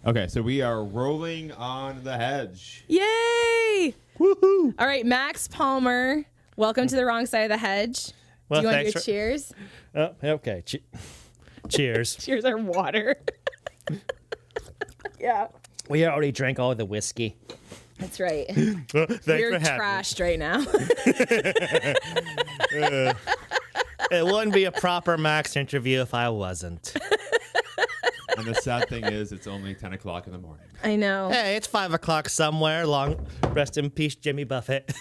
Okay, so we are rolling on the hedge. Yay! Woohoo! All right, Max Palmer, welcome to the wrong side of the hedge. Well, Do you want to thanks do cheers? Oh, okay. Cheers. Cheers are water. Yeah. We already drank all the whiskey. That's right. Well, thanks You're for having trashed right now. me. It wouldn't be a proper Max interview if I wasn't. And the sad thing is, it's only 10 o'clock in the morning. I know. Hey, it's 5 o'clock somewhere. Long rest in peace, Jimmy Buffett.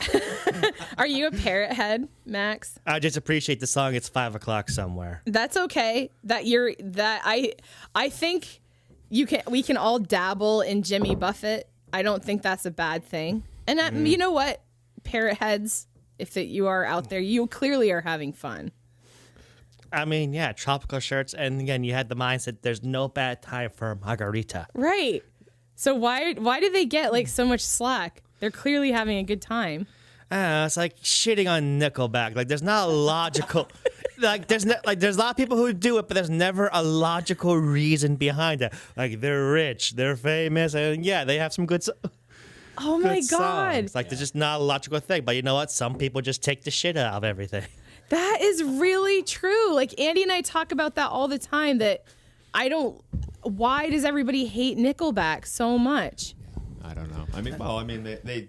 Are you a parrot head, Max? I just appreciate the song. It's 5 o'clock somewhere. That's okay. I think we can all dabble in Jimmy Buffett. I don't think that's a bad thing. And you know what, parrot heads, if you are out there, you clearly are having fun. I mean, yeah, tropical shirts. And again, you had the mindset there's no bad time for a margarita. Right. So why do they get like so much slack? They're clearly having a good time. It's like shitting on Nickelback. Like, there's not a logical... there's a lot of people who do it, but there's never a logical reason behind it. Like, they're rich, they're famous, and yeah, they have some good Oh my good God. songs. Like, there's just not a logical thing. But you know what? Some people just take the shit out of everything. That is really true. Like Andy and I talk about that all the time, that why does everybody hate Nickelback so much? I don't know. They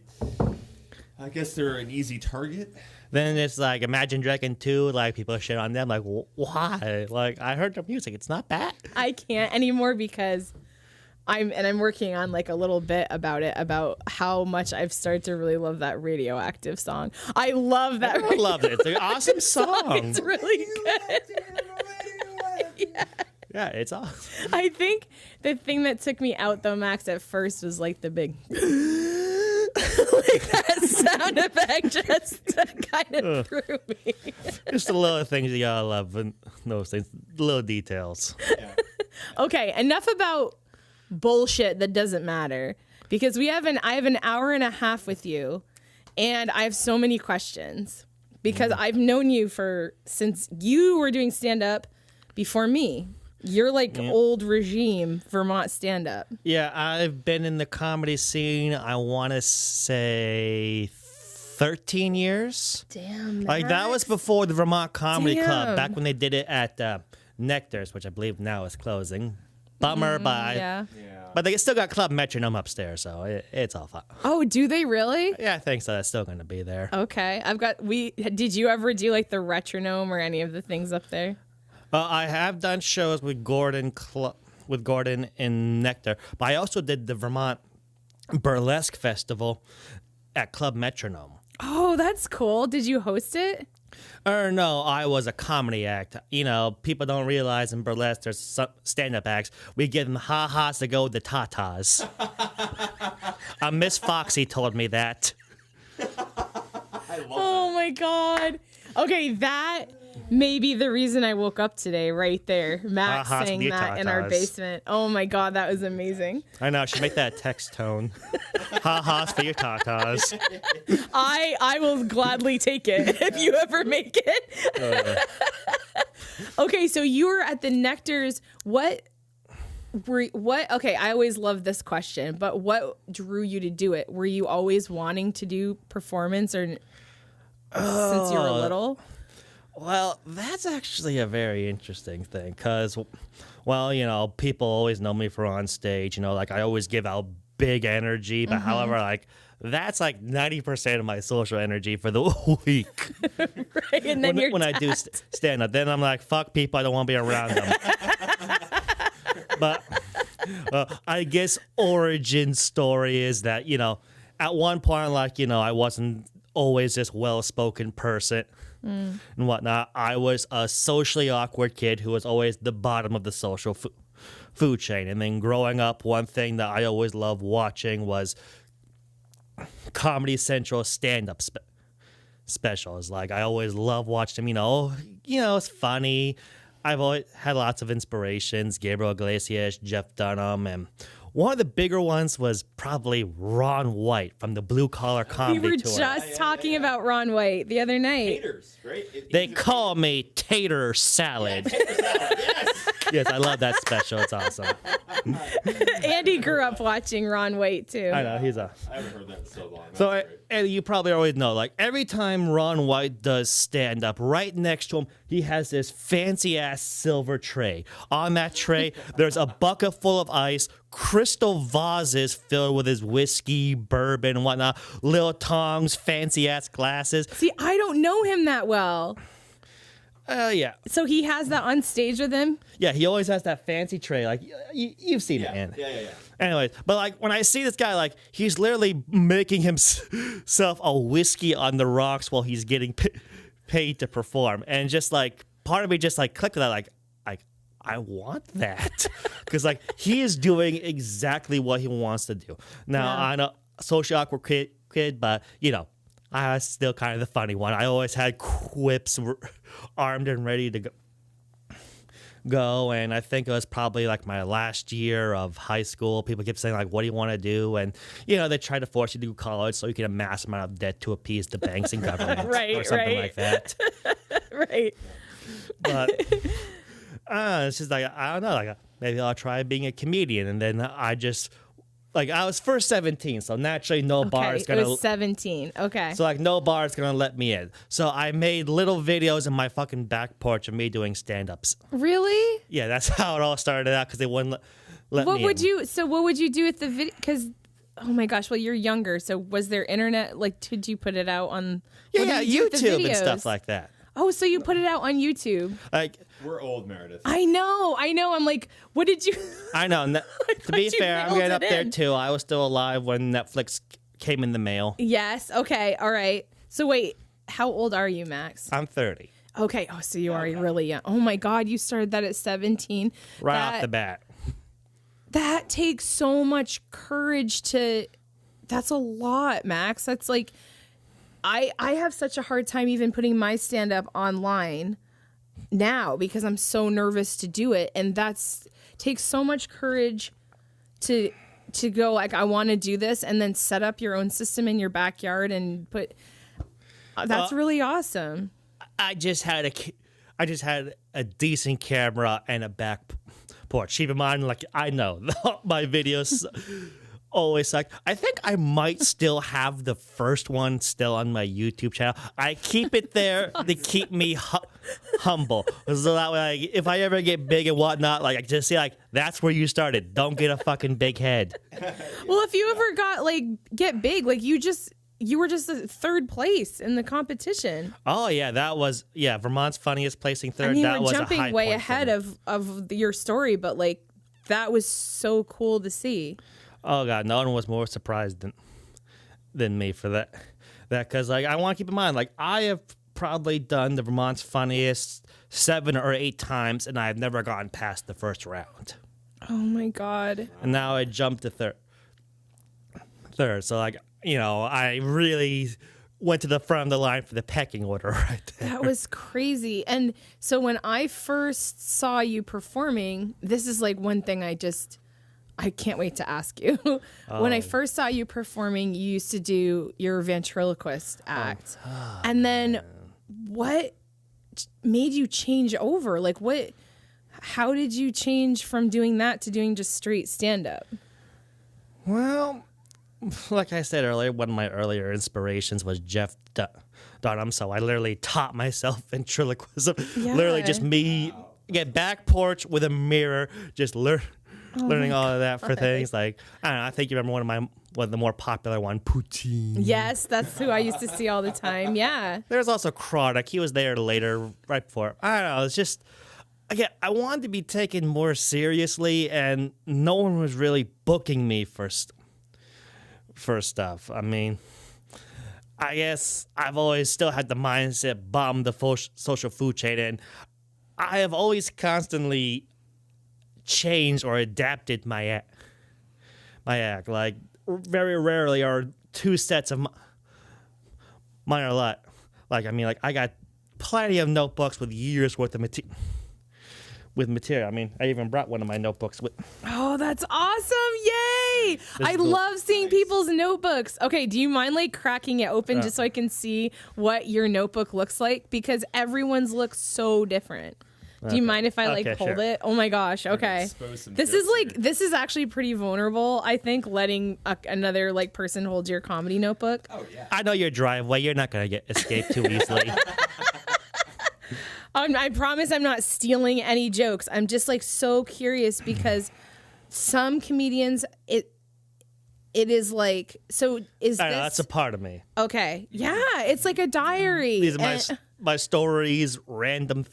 I guess they're an easy target. Then it's like Imagine Dragon 2, like people shit on them. Like, why? Like, I heard their music. It's not bad. I can't anymore because I'm working on like a little bit about how much I've started to really love that Radioactive song. I love that. I love it. It's an awesome song. It's really good. Yeah, it's awesome. I think the thing that took me out though, Max, at first was like the big like that sound effect just kind of threw me. Just the little things you gotta love, and those things, the little details. Yeah. Okay, enough about bullshit that doesn't matter, because I have an hour and a half with you, and I have so many questions because I've known you since you were doing stand up before me. You're like old regime Vermont stand up. Yeah, I've been in the comedy scene, I want to say 13 years. Damn, Like, that was before the Vermont Comedy Club, Damn. back when they did it at Nectar's, which I believe now is closing. Bummer, but Yeah. but they still got Club Metronome upstairs, so it's all fine. Oh, do they really? Yeah, I think so. That's still going to be there. Okay. Did you ever do like the Retronome or any of the things up there? I have done shows with Gordon in Nectar, but I also did the Vermont Burlesque Festival at Club Metronome. Oh, that's cool. Did you host it? No, I was a comedy act. You know, people don't realize in burlesque there's some stand-up acts. We give them ha-has to go with the tatas. Miss Foxy told me that. Oh my God. Okay, that may be the reason I woke up today, right there. Max Ha-has saying for the that in our tatas. basement. Oh my God, that was amazing. I know, I should make that a text tone. Ha-has for your tatas. I will gladly take it if you ever make it. Okay, so you were at the Nectar's. Okay, I always love this question, but what drew you to do it? Were you always wanting to do performance or since you were little? Well, that's actually a very interesting thing because, well, you know, people always know me for on stage. You know, like I always give out big energy, but however, like that's like 90% of my social energy for the week. Right, and then when I do stand up, then I'm like, fuck people, I don't want to be around them. But I guess origin story is that, you know, at one point, like, you know, I wasn't always this well-spoken person and whatnot. I was a socially awkward kid who was always the bottom of the social food chain. And then growing up, one thing that I always loved watching was Comedy Central stand-up specials. Like, I always loved watching them, you know, it's funny. I've always had lots of inspirations, Gabriel Iglesias, Jeff Dunham, and one of the bigger ones was probably Ron White from the Blue Collar Comedy We were Tour. just talking about Ron White the other night. Taters, right? They call me Tater Salad. Tater salad, yes. Yes, I love that special. It's awesome. Andy grew up watching Ron White too. I know he's a. I haven't heard that in so long. That's So, great. and you probably always know, like every time Ron White does stand up, right next to him, he has this fancy ass silver tray. On that tray, there's a bucket full of ice, crystal vases filled with his whiskey, bourbon, and whatnot, little tongs, fancy ass glasses. See, I don't know him that well. Yeah. So he has that on stage with him? Yeah, he always has that fancy tray. Like, you've seen it, man. Yeah. Anyways, but like when I see this guy, like he's literally making himself a whiskey on the rocks while he's getting paid to perform, and just like part of me just like clicked with that, like I want that because like he is doing exactly what he wants to do. Now I'm a socially awkward kid, but you know I was still kind of the funny one. I always had quips armed and ready to go, and I think it was probably like my last year of high school. People kept saying like, what do you want to do? And you know, they tried to force you to do college so you can amass amount of debt to appease the banks and government or something like that. Right. But it's just like, I don't know, like maybe I'll try being a comedian. And then I just like, I was first 17, so naturally no bar is gonna. It was 17. Okay. So like no bar is gonna let me in. So I made little videos in my fucking back porch of me doing stand-ups. Really? Yeah, that's how it all started out because they wouldn't let What me would in. you? So what would you do with the video? Because oh my gosh, well you're younger. So was there internet? Like, did you put it out on? what Yeah, did you do with the YouTube and videos? stuff like that. Oh, so you put it out on YouTube? Like We're old, Meredith. I know. I'm like, what did you? I know. To be you fair, I'm mailed getting it up there in. too. I was still alive when Netflix came in the mail. Yes. Okay. All right. So wait, how old are you, Max? I'm 30. Okay. Oh, so you are really young. Oh my God, you started that at 17. Right off the bat. That takes so much courage to. That's a lot, Max. That's like, I have such a hard time even putting my stand up online now because I'm so nervous to do it, and that's takes so much courage to go like, I want to do this, and then set up your own system in your backyard and put. That's really awesome. I just had a decent camera and a back porch. Keep in mind, like I know my videos always suck. I think I might still have the first one still on my YouTube channel. I keep it there to keep me humble. So that way, like, if I ever get big and whatnot, like I just see like that's where you started. Don't get a fucking big head. Well, if you ever got like get big, like you were just the third place in the competition. Oh yeah, that was Vermont's funniest placing third. I mean, that we're was jumping a high way point for ahead me. of your story, but like that was so cool to see. Oh god, no one was more surprised than me for that because like I want to keep in mind, like I have probably done the Vermont's funniest 7 or 8 times, and I've never gotten past the first round. Oh my God. And now I jumped to third. So like, you know, I really went to the front of the line for the pecking order right there. That was crazy. And so when I first saw you performing, this is like one thing I can't wait to ask you. When I first saw you performing, you used to do your ventriloquist act. And then what made you change over? Like how did you change from doing that to doing just straight stand up? Well, like I said earlier, one of my earlier inspirations was Jeff Dunham, so I literally taught myself ventriloquism. Yeah. Literally just me get back porch with a mirror, just learning all of that for things like I don't know. I think you remember one of the more popular one, Poutine. Yes, that's who I used to see all the time. Yeah. There's also Chronic. He was there later, right before. I don't know. It's just again, I wanted to be taken more seriously, and no one was really booking me for stuff. I mean, I guess I've always still had the mindset bomb the social food chain, and I have always constantly changed or adapted my act. Like very rarely are 2 sets of mine are a lot. Like I mean, like I got plenty of notebooks with years worth of material. I mean, I even brought one of my notebooks with. Oh, that's awesome. Yay. I love seeing people's notebooks. Okay, do you mind like cracking it open just so I can see what your notebook looks like? Because everyone's looks so different. Do you mind if I like Okay, hold sure. it? Oh my gosh. Okay. expose some This is jokes like here. this is actually pretty vulnerable. I think letting another like person hold your comedy notebook. Oh yeah. I know your driveway. You're not gonna get escaped too easily. I promise I'm not stealing any jokes. I'm just like so curious because some comedians it is like so is I know, this that's a part of me. okay? Yeah, it's like a diary. These are And- my stories, random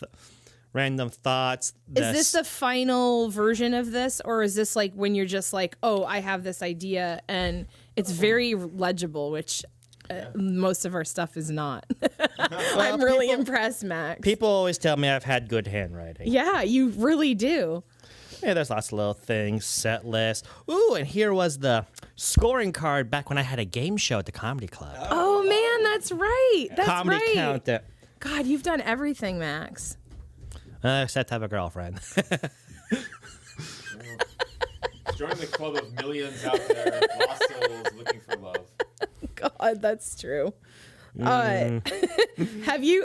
thoughts. is this the final version of this, or is this like when you're just like, oh, I have this idea and it's very legible, which most of our stuff is not. I'm really impressed, Max. people always tell me I've had good handwriting. Yeah, you really do. Yeah, there's lots of little things, set list. Ooh, and here was the scoring card back when I had a game show at the comedy club. Oh man, that's right. That's Comedy right. counter. God, you've done everything, Max. Except have a girlfriend. Join the club of millions out there, lost souls looking for love. God, that's true. Have you?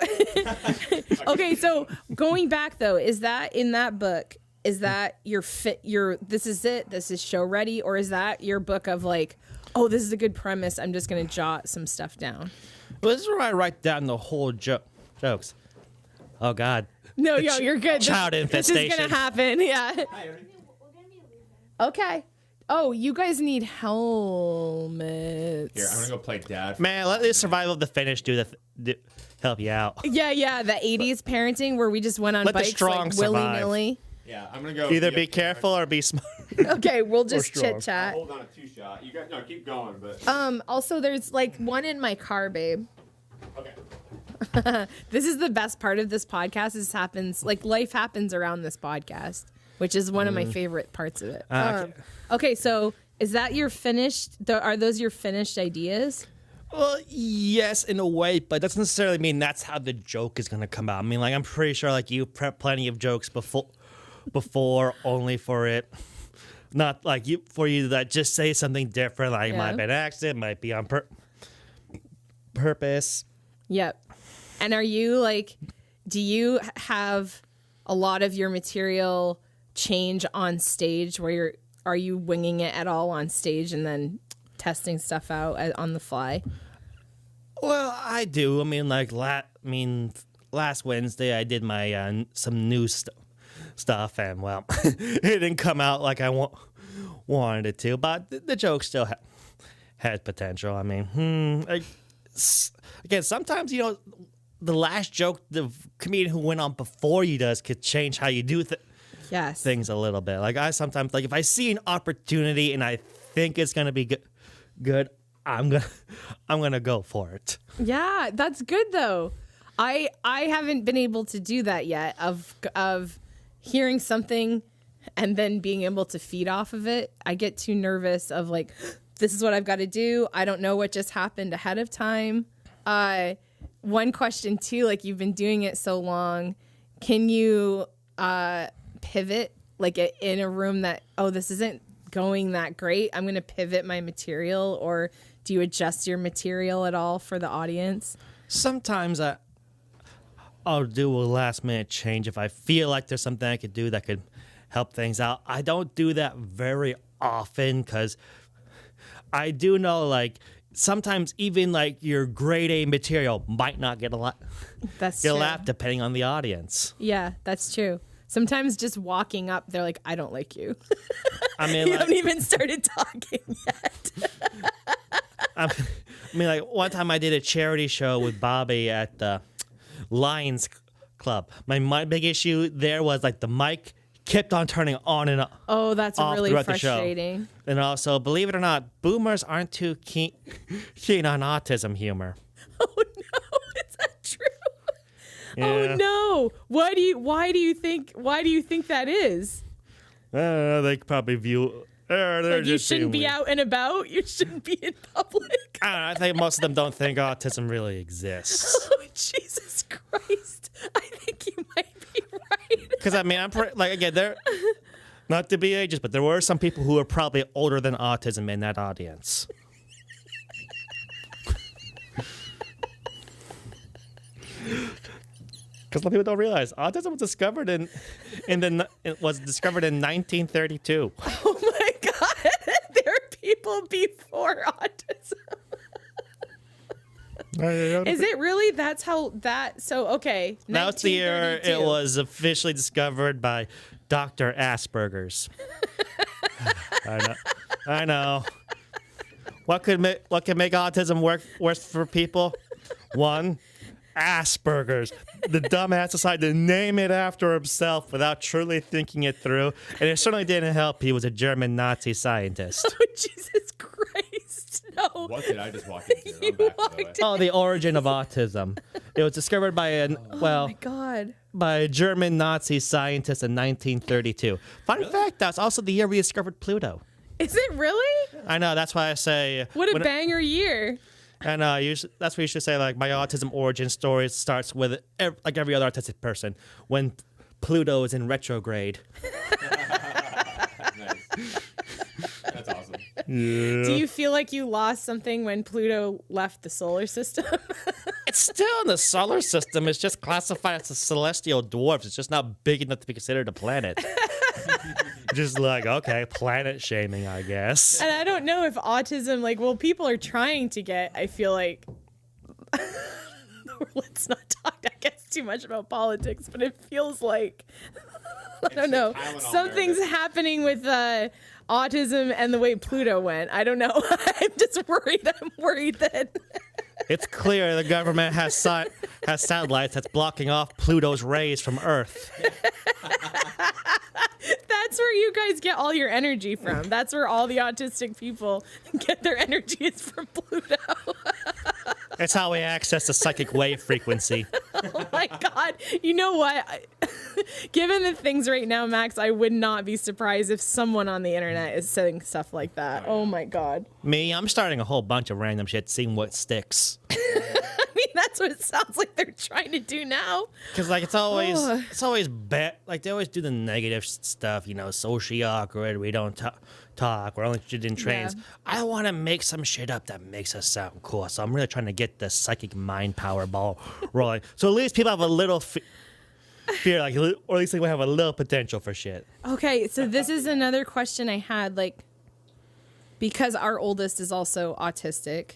Okay, so going back though, is that in that book? Is that your fit? This is it. This is show ready, or is that your book of like, oh, this is a good premise. I'm just gonna jot some stuff down. Well, this is where I write down the whole jokes. Oh God. No, yo, you're good. Child This is infestation. gonna happen. Yeah. Okay. Oh, you guys need helmets. Here, I'm gonna go play dad. Man, let the survival of the fittest help you out. Yeah, the 80s parenting where we just went on Let the bikes strong like survive. willy-nilly. Yeah, I'm gonna go. Either be careful or be smart. Okay, we'll just strong. chit chat. Hold on a 2-shot. You got no. Keep going, but Also, there's like one in my car, babe. okay. This is the best part of this podcast. This happens like life happens around this podcast, which is one of my favorite parts of it. Okay, so is that your finished? Are those your finished ideas? Well, yes, in a way, but that doesn't necessarily mean that's how the joke is gonna come out. I mean, like I'm pretty sure like you prep plenty of jokes before only for it. Not like you that just say something different. Like it might be an accident, might be on purpose. Yep. And are you like, do you have a lot of your material change on stage where are you winging it at all on stage and then testing stuff out on the fly? Well, I do. I mean, like last Wednesday I did my some new stuff, and well, it didn't come out like I wanted it to. But the joke still had potential. I mean, again, sometimes the last joke the comedian who went on before you does could change how you do Yes. things a little bit. Like I sometimes like if I see an opportunity and I think it's gonna be good, I'm gonna go for it. Yeah, that's good though. I haven't been able to do that yet of hearing something and then being able to feed off of it. I get too nervous of like, this is what I've got to do. I don't know what just happened ahead of time. One question too, like you've been doing it so long, can you pivot like in a room that, oh, this isn't going that great, I'm going to pivot my material, or do you adjust your material at all for the audience? Sometimes I'll do a last minute change if I feel like there's something I could do that could help things out. I don't do that very often because I do know like sometimes even like your grade A material might not get a lot That's get a true. laugh depending on the audience. Yeah, that's true. Sometimes just walking up, they're like, I don't like you. I mean, You like, haven't even started talking yet. I mean, like one time I did a charity show with Bobby at the Lions Club. My big issue there was like the mic kept on turning on and Oh, that's off really throughout the show. frustrating. And also, believe it or not, boomers aren't too keen on autism humor. Oh no, is that true? Yeah. Oh no. Why do you think that is? They probably view. They're Like you just shouldn't being be weird. out and about. You shouldn't be in public. I don't know, I think most of them don't think autism really exists. Oh Jesus Christ! I think you might be right. Because I mean, like again, they're not to be ageist, but there were some people who are probably older than autism in that audience. Because a lot of people don't realize autism was discovered in 1932. Oh my God. There are people before autism. Is it really? That's how that. So, okay. That's the year it 1932. was officially discovered by Dr. Asperger's. I know. What can make autism worse for people? One, Asperger's. The dumbass decided to name it after himself without truly thinking it through, and it certainly didn't help. He was a German Nazi scientist. Oh, Jesus Christ. No. What did I just walk into? You I'm back, by the way. walked in. Oh, the origin of autism. It was discovered by Oh my God. by a German Nazi scientist in 1932. Fun fact, that's also the year we discovered Pluto. Is it really? I know, that's why I say... What a banger year. I know, that's what you should say, like, my autism origin story starts with, like every other autistic person, when Pluto is in retrograde. Nice. That's awesome. Do you feel like you lost something when Pluto left the solar system? It's still in the solar system. It's just classified as a celestial dwarf. It's just not big enough to be considered a planet. Just like, okay, planet shaming, I guess. And I don't know if autism, like, well, people are trying to get, I feel like, let's not talk, I guess, too much about politics, but it feels like, I don't know, something's happening with autism and the way Pluto went. I don't know. I'm just worried. I'm worried that... It's clear the government has satellites that's blocking off Pluto's rays from Earth. That's where you guys get all your energy from. That's where all the autistic people get their energy is from Pluto. It's how we access the psychic wave frequency. Oh my God. You know what? Given the things right now, Max, I would not be surprised if someone on the internet is saying stuff like that. Oh my God. Me, I'm starting a whole bunch of random shit, seeing what sticks. I mean, that's what it sounds like they're trying to do now. Because, like, it's always bad. Like, they always do the negative stuff, you know, socially awkward, we don't talk, we're only interested in trains. Yeah. I want to make some shit up that makes us sound cool. So I'm really trying to get the psychic mind power ball rolling. So at least people have a little fear, like, or at least they have a little potential for shit. Okay, so this is another question I had, like, because our oldest is also autistic.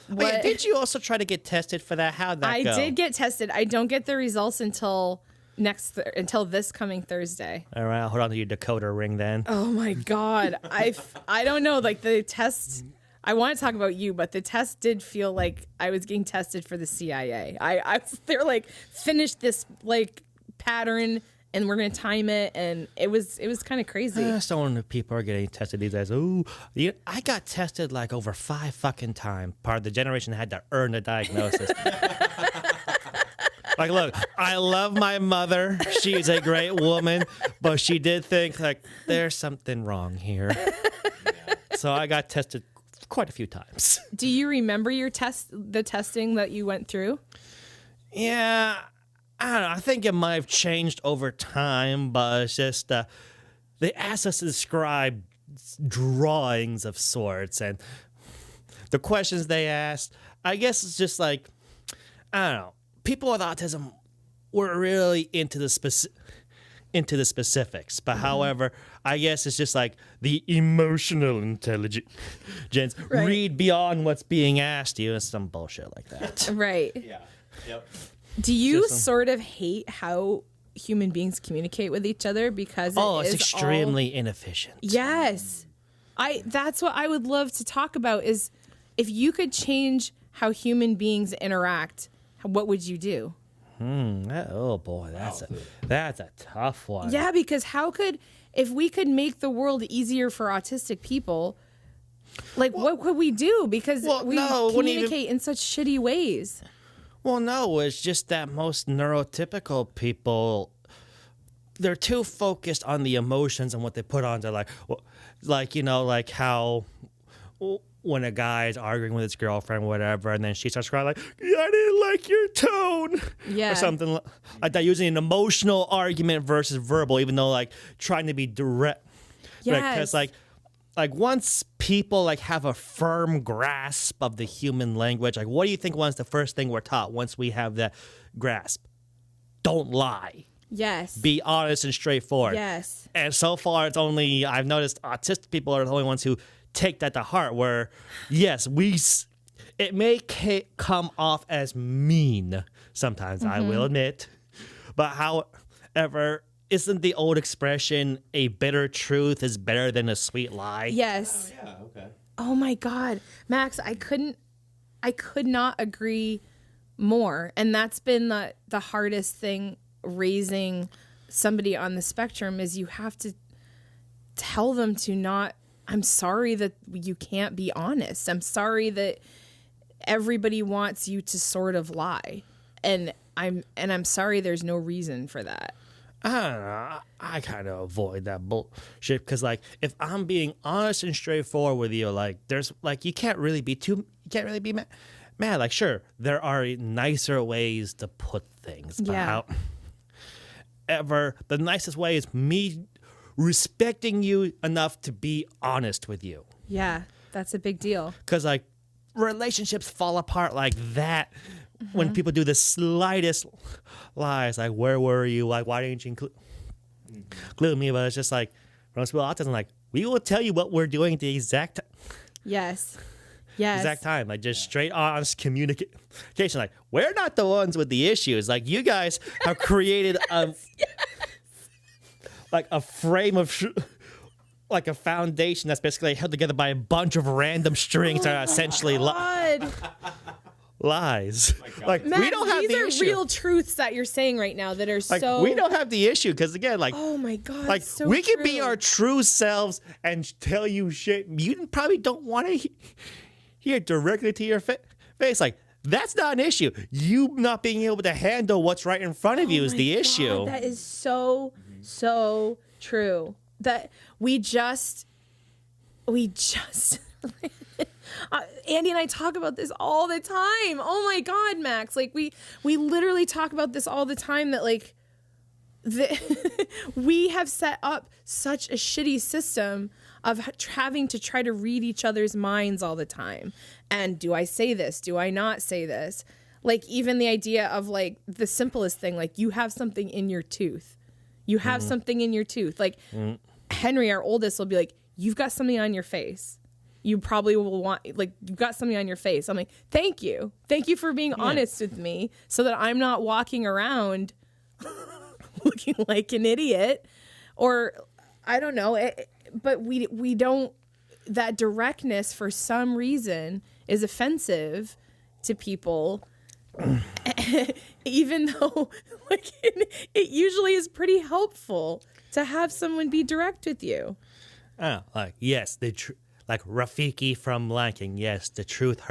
Wait, did you also try to get tested for that? How'd that go? I did get tested. I don't get the results until this coming Thursday. All right, I'll hold on to your decoder ring then. Oh my God. I don't know, like the test, I want to talk about you, but the test did feel like I was getting tested for the CIA. They're like, finish this like pattern and we're going to time it. And it was kind of crazy. So when people are getting tested these days, I got tested like over 5 fucking times. Part of the generation that had to earn the diagnosis. Like, look, I love my mother. She's a great woman, but she did think, like, there's something wrong here. So I got tested quite a few times. Do you remember the testing that you went through? Yeah, I don't know. I think it might have changed over time, but it's just they asked us to describe drawings of sorts, and the questions they asked, I guess it's just like, I don't know. People with autism were really into the specifics, but however, I guess it's just like the emotional intelligence. Right. Read beyond what's being asked you, and some bullshit like that. Right. Yeah. Yep. Do you sort of hate how human beings communicate with each other because it's extremely inefficient. Yes. That's what I would love to talk about is if you could change how human beings interact, what would you do? Oh boy, that's a tough one. Yeah, because if we could make the world easier for autistic people, like what could we do? Because we communicate in such shitty ways. Well, no, it's just that most neurotypical people, they're too focused on the emotions and what they put on. They're like how when a guy is arguing with his girlfriend or whatever, and then she starts crying like, I didn't like your tone. Yeah. Or something like that, using an emotional argument versus verbal, even though like trying to be direct. Yes. Because like once people like have a firm grasp of the human language, like what do you think was the first thing we're taught once we have that grasp? don't lie. Yes. Be honest and straightforward. Yes. And so far, I've noticed autistic people are the only ones who take that to heart, where, yes, it may come off as mean sometimes, I will admit. But however, isn't the old expression, a bitter truth is better than a sweet lie? Yes. Oh, yeah, okay. Oh my God, Max, I could not agree more. And that's been the hardest thing raising somebody on the spectrum is you have to tell them to not, I'm sorry that you can't be honest. I'm sorry that everybody wants you to sort of lie. And I'm sorry there's no reason for that. I don't know. I kind of avoid that bullshit because, like, if I'm being honest and straightforward with you, like, there's, like, you can't really be mad. Like, sure, there are nicer ways to put things. But however, the nicest way is me respecting you enough to be honest with you. Yeah, that's a big deal. Because, like, relationships fall apart like that when people do the slightest lies. Like, where were you? Like, why didn't you include me? But it's just like, most people autism, like, we will tell you what we're doing at the exact Yes. exact time. Like, just straight honest communication. Like, we're not the ones with the issues. Like, you guys have created like a frame of like a foundation that's basically held together by a bunch of random strings that are essentially lies. Like, Matt, we don't have these the are issue. real truths that you're saying right now that are Like, so. we don't have the issue because, again, like, Oh my God. like, so we can be true. our true selves and tell you shit you probably don't want to hear directly to your face. Like, that's not an issue. You not being able to handle what's right in front of you is my the God, issue. That is so true. That we just Andy and I talk about this all the time. Oh my God, Max. Like we literally talk about this all the time that like we have set up such a shitty system of having to try to read each other's minds all the time. And do I say this? Do I not say this? Like even the idea of like the simplest thing, like you have something in your tooth. You have something in your tooth. Like Henry, our oldest, will be like, you've got something on your face. You probably will want, like, you've got something on your face. I'm like, thank you. Thank you for being honest with me so that I'm not walking around looking like an idiot. Or, I don't know. But we don't, that directness for some reason is offensive to people. Even though, like, it usually is pretty helpful to have someone be direct with you. Oh, like, yes, like Rafiki from Lion, yes, the truth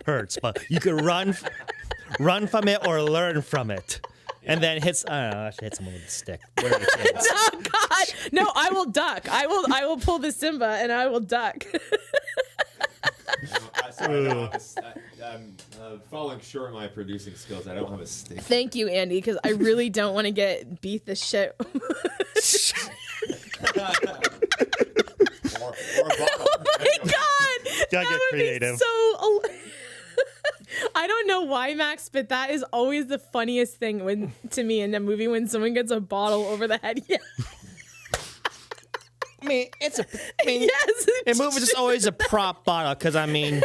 hurts, but you can run from it or learn from it. And then I don't know, I should hit someone with a stick. Where are the kids? Oh God! No, I will duck. I will pull the Simba and I will duck. I'm falling short of my producing skills. I don't have a stick. Thank you, Andy, because I really don't want to get beat the shit. or a bottle. Oh my God! Gotta That get would creative. be so. I don't know why, Max, but that is always the funniest thing to me in a movie when someone gets a bottle over the head. Yeah. I mean, Yes. in movies it's always a prop bottle because, I mean,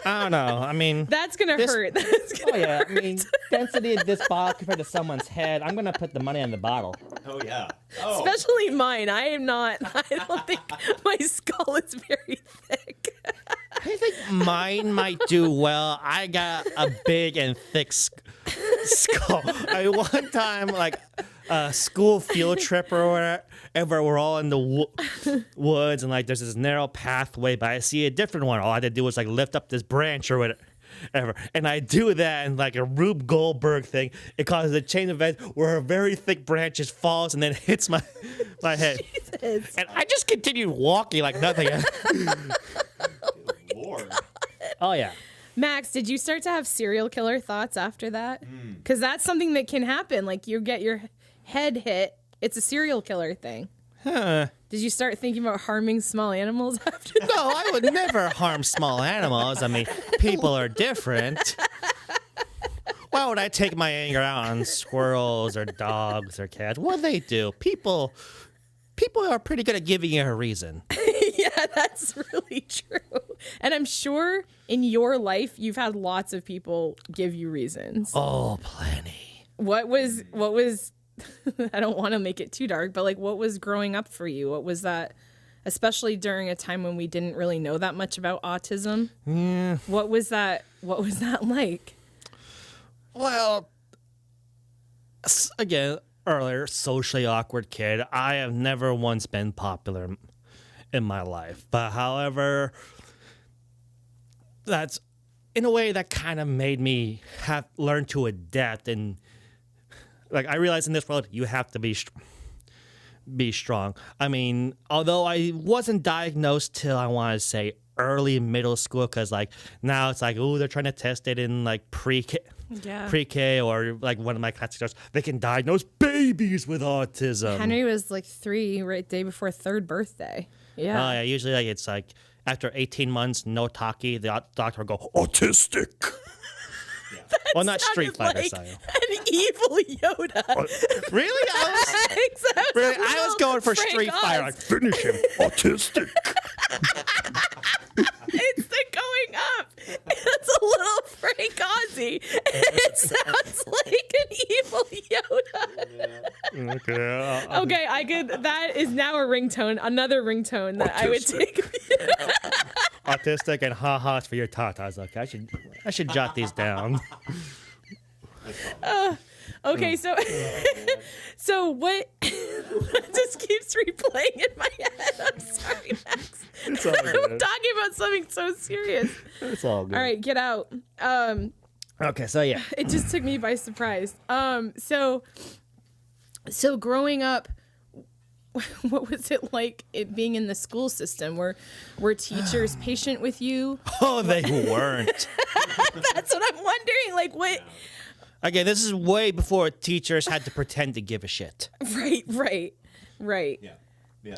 I don't know. I mean, That's gonna hurt. That's gonna Oh yeah, I mean, density of this bottle compared to someone's head. I'm gonna put the money on the bottle. Oh, yeah. Oh. Especially mine. I don't think my skull is very thick. I think mine might do well. I got a big and thick skull. I mean, one time, like, a school field trip or whatever, we're all in the woods, and, like, there's this narrow pathway, but I see a different one. All I had to do was, like, lift up this branch or whatever. And I do that, and, like, a Rube Goldberg thing, it causes a chain of events where a very thick branch just falls and then hits my head. Jesus. And I just continued walking like nothing. Lord. Oh yeah. Max, did you start to have serial killer thoughts after that? Because that's something that can happen. Like you get your head hit. It's a serial killer thing. Huh. Did you start thinking about harming small animals after that? No, I would never harm small animals. I mean, people are different. Why would I take my anger out on squirrels or dogs or cats? What do they do? People are pretty good at giving you a reason. Yeah, that's really true. And I'm sure in your life you've had lots of people give you reasons. Oh, plenty. What was I don't want to make it too dark, but like what was growing up for you? What was that, especially during a time when we didn't really know that much about autism? Yeah. What was that like? Well, again, earlier, socially awkward kid. I have never once been popular in my life. But however, that's in a way that kind of made me have learned to adapt. And like I realized in this world, you have to be strong. I mean, although I wasn't diagnosed till I want to say early middle school, because like now it's like, oh, they're trying to test it in like pre-K or like one of my classmates, they can diagnose babies with autism. Henry was like 3 right day before 3rd birthday. Yeah. Yeah, usually like it's like after 18 months, no talkie, the doctor will go autistic. Well, not Street Fighter like style. An evil Yoda. Really? I was going for Frank Street Oz. Fighter. Like, finish him. Autistic. It's the going up. It's a little Frank Ozzy. It sounds like an evil Yoda. Okay. Okay, that is now a ringtone, another ringtone that I would take. Autistic and ha-has for your tatas. Okay, I should jot these down. Okay, so what just keeps replaying in my head. I'm sorry, Max. It's all I'm good. talking about something so serious. It's all good. All right, get out. Okay, so yeah. It just took me by surprise. So growing up, what was it like being in the school system? Were teachers patient with you? Oh, they weren't. That's what I'm wondering. Like what? Again, this is way before teachers had to pretend to give a shit. Right. Yeah.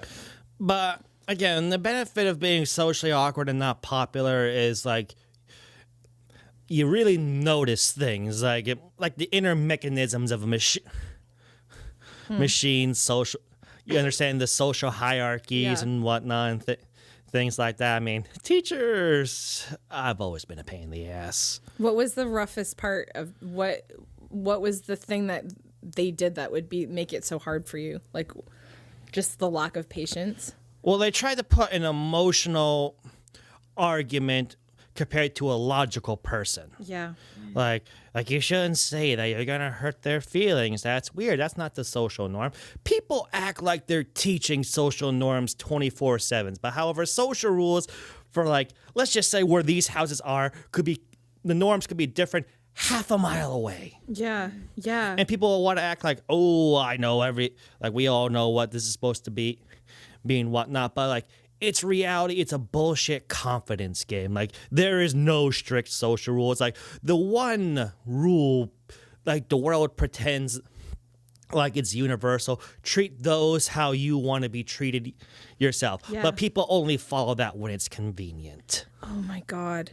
But again, the benefit of being socially awkward and not popular is like you really notice things like the inner mechanisms of a machine. Social, you understand the social hierarchies and whatnot, and things like that. I mean, teachers, I've always been a pain in the ass. What was the roughest part of what was the thing that they did that would make it so hard for you? Like just the lack of patience? Well, they tried to put an emotional argument compared to a logical person. Yeah. Like you shouldn't say that. You're going to hurt their feelings. That's weird. That's not the social norm. People act like they're teaching social norms 24/7. But however, social rules for like, let's just say where these houses are the norms could be different half a mile away. Yeah. And people will want to act like, oh, I know we all know what this is supposed to be and whatnot. But like, it's reality. It's a bullshit confidence game. Like, there is no strict social rules. Like, the one rule, like, the world pretends like it's universal. Treat those how you want to be treated yourself. Yeah. But people only follow that when it's convenient. Oh my God.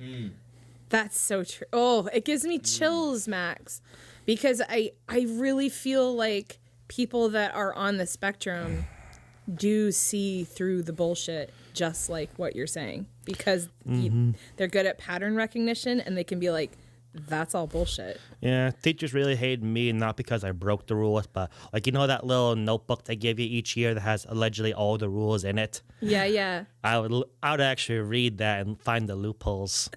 That's so true. Oh, it gives me chills, Max, because I really feel like people that are on the spectrum do see through the bullshit, just like what you're saying, because they're good at pattern recognition and they can be like, that's all bullshit. Yeah, teachers really hate me, not because I broke the rules, but like, you know that little notebook they give you each year that has allegedly all the rules in it? Yeah. I would actually read that and find the loopholes.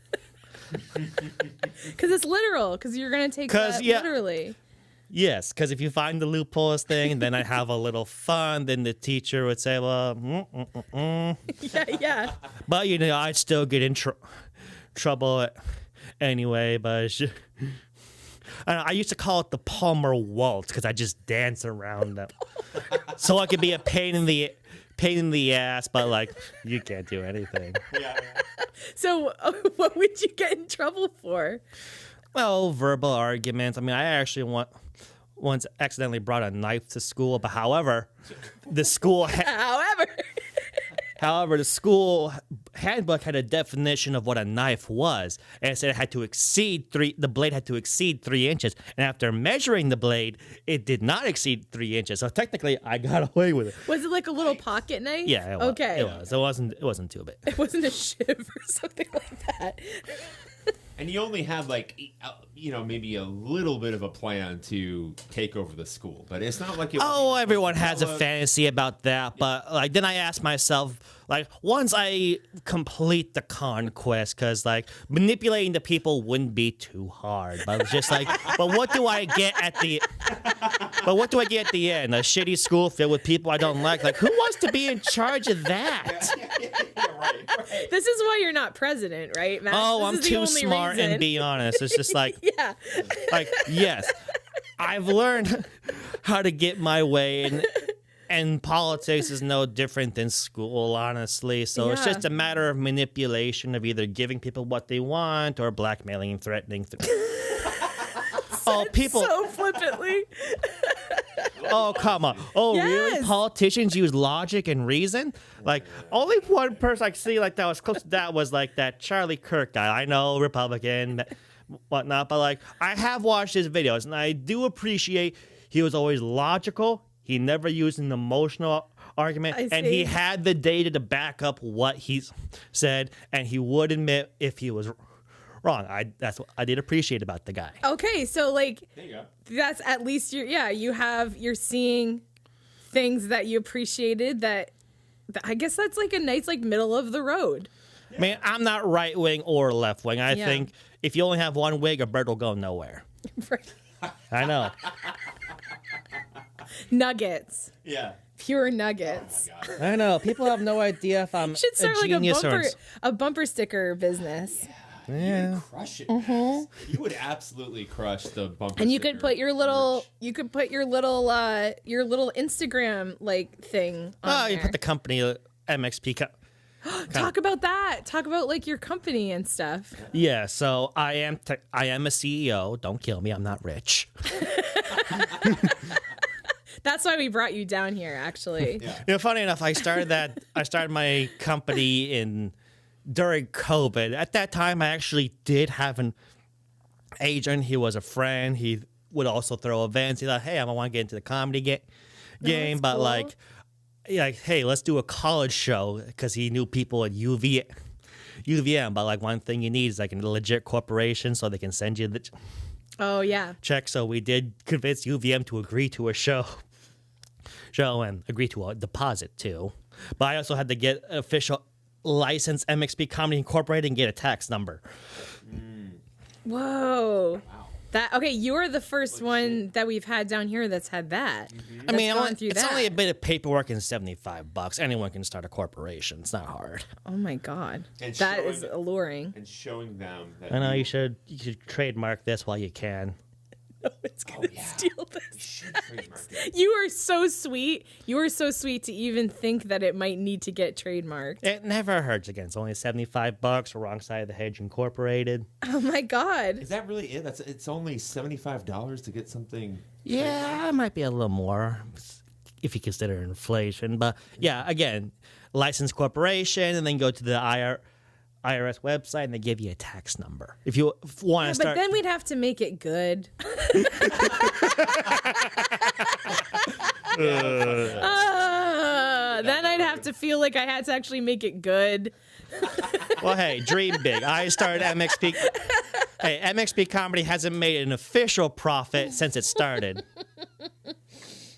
Because it's literal, because you're going to take that literally. Yes, because if you find the loopholes thing, then I have a little fun. Then the teacher would say, well, Yeah. But, I'd still get in trouble anyway. But I used to call it the Palmer Waltz because I just dance around them. So I could be a pain in the ass, but, like, you can't do anything. Yeah. So what would you get in trouble for? Well, verbal arguments. I mean, I actually once accidentally brought a knife to school, but however, the school However, the school handbook had a definition of what a knife was, and it said it had to exceed the blade had to exceed 3 inches. And after measuring the blade, it did not exceed 3 inches. So technically, I got away with it. Was it like a little pocket knife? Yeah, it was. Okay. It was. It wasn't too big. It wasn't a shiv or something like that. And you only had maybe a little bit of a plan to take over the school, but it's not like Everyone has a fantasy about that, but like then I ask myself, like once I complete the conquest, because like manipulating the people wouldn't be too hard, but it's just like, but what do I get at the end? A shitty school filled with people I don't like. Like who wants to be in charge of that? right. This is why you're not president, right, Max? Oh, This I'm is the too only smart reason. and be honest. It's just like, Yeah. like yes, I've learned how to get my way, and politics is no different than school, honestly. So it's Yeah. just a matter of manipulation of either giving people what they want or blackmailing and threatening. People. So flippantly. Oh, come on. Oh, really? Yes. Politicians use logic and reason? Like, only one person I see like that was close to that was like that Charlie Kirk guy. I know, Republican, whatnot, but like, I have watched his videos and I do appreciate he was always logical. He never used an emotional argument, I and see. he had the data to back up what he said, and he would admit if he was wrong. That's what I did appreciate about the guy. Okay, so like There you go. that's at least you're seeing things that you appreciated that I guess that's like a nice like middle of the road. Man, I'm not right wing or left wing. I Yeah. think if you only have one wig, a bird will go nowhere. Right. I know. Nuggets. Yeah. Pure nuggets. I know. People have no idea if I'm Should start a like genius or a bumper sticker business. Yeah. Crush it. Max. You would absolutely crush the bumper. And you could sticker put your little merch. your little Instagram like thing on Oh, you there. put the company MXP. Talk about that. Talk about like your company and stuff. Yeah, so I am a CEO. Don't kill me. I'm not rich. That's why we brought you down here, actually. Yeah. You know, funny enough, I started my company during COVID. At that time, I actually did have an agent. He was a friend. He would also throw events. He thought, hey, I want to get into the comedy game, that's but cool. like, hey, let's do a college show, because he knew people at UVM. But like, one thing you need is like a legit corporation so they can send you the Oh yeah. check. So we did convince UVM to agree to a show and agree to a deposit too. But I also had to get official license MXP Comedy Incorporated and get a tax number. Whoa. That okay? You're the first one that we've had down here that's had that. I mean, gone through it's that. only a bit of paperwork and $75. Anyone can start a corporation. It's not hard. Oh my god, And that is showing- alluring. And showing them that I know you should trademark this while you can. No one's gonna steal You this. should trademark it. You are so sweet. You are so sweet to even think that it might need to get trademarked. It never hurts again. It's only $75. Wrong side of the Hedge Incorporated. Oh my god. Is that really it? It's only $75 to get something. Yeah, it might be a little more if you consider inflation. But yeah, again, licensed corporation, and then go to the IRS website, and they give you a tax number. If you want to But start, then we'd have to make it good. Then I'd have to feel like I had to actually make it good. well, hey, dream big. I started MXP. Hey, MXP Comedy hasn't made an official profit since it started.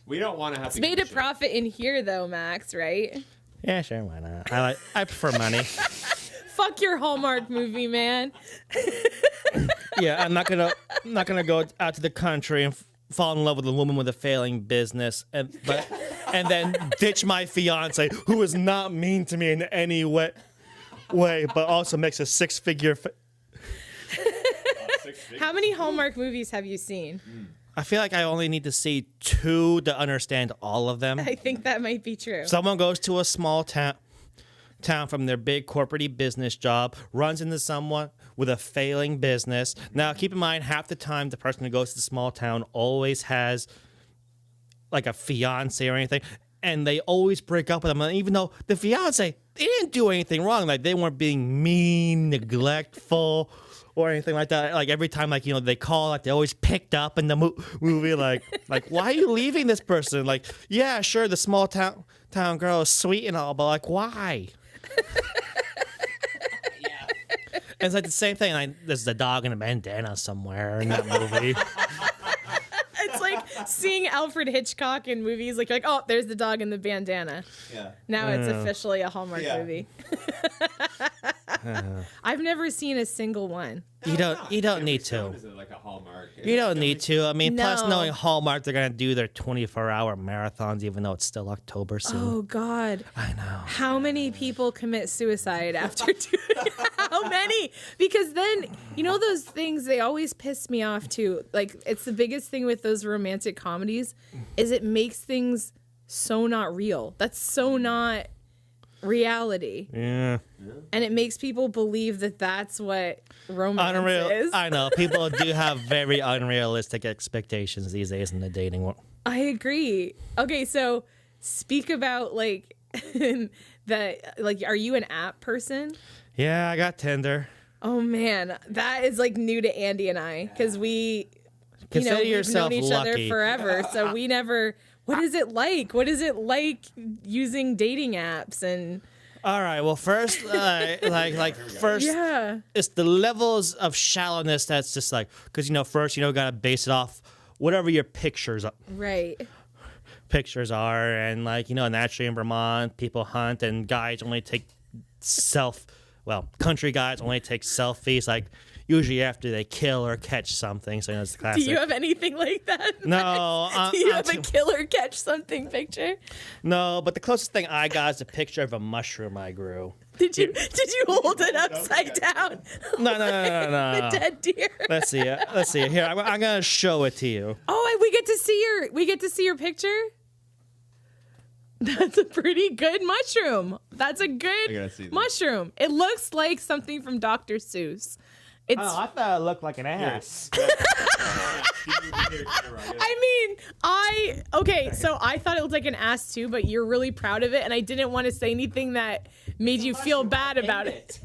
We don't want to have It's to made a give profit in here though, Max, right? Yeah, sure, why not? I prefer money. Fuck your Hallmark movie, man. Yeah, I'm not gonna go out to the country and fall in love with a woman with a failing business, and then ditch my fiance, who is not mean to me in any way, but also makes a six-figure. How many Hallmark movies have you seen? I feel like I only need to see 2 to understand all of them. I think that might be true. Someone goes to a small town from their big corporate business job, runs into someone with a failing business. Now, keep in mind, half the time the person who goes to the small town always has like a fiance or anything, and they always break up with them. And even though the fiance, they didn't do anything wrong. Like they weren't being mean, neglectful, or anything like that. Like every time, like they call, like they always picked up in the movie. Like why are you leaving this person? Like, yeah, sure, the small town girl is sweet and all, but like why? And it's like the same thing. Like there's the dog in a bandana somewhere in that movie. It's like seeing Alfred Hitchcock in movies. Like, oh, there's the dog in the bandana. Yeah. Now it's officially a Hallmark movie. I've never seen a single one. You don't need to. Is it like a Hallmark? You don't need to. I mean, plus No. knowing Hallmark, they're gonna do their 24-hour marathons, even though it's still October soon. Oh God. I know. How many people commit suicide after doing how many? Because then, those things, they always piss me off too. Like, it's the biggest thing with those romantic comedies is it makes things so not real. That's so not reality. Yeah. And it makes people believe that that's what romance is. I know. People do have very unrealistic expectations these days in the dating world. I agree. Okay, so speak about like are you an app person? Yeah, I got Tinder. Oh man, that is like new to Andy and I because we, Consider we've yourself known each other lucky. forever, so we never. What is it like? What is it like using dating apps and? All right. Well, first, first, Yeah. it's the levels of shallowness that's just like because first gotta base it off whatever your pictures are. Right. Pictures are, and naturally in Vermont, people hunt, and guys only take country guys only take selfies, like usually after they kill or catch something. So it's the classic. Do you have anything like that? No. Do you have a kill or catch something picture? No, but the closest thing I got is a picture of a mushroom I grew. Did you hold it upside down? No. The dead deer. Let's see it. Here, I'm gonna show it to you. Oh, and we get to see your picture. That's a pretty good mushroom. That's a good gotta see this. mushroom. It looks like something from Dr. Seuss. It's. Oh, I thought it looked like an ass. Okay, so I thought it looked like an ass too, but you're really proud of it, and I didn't want to say anything that made you feel bad about it.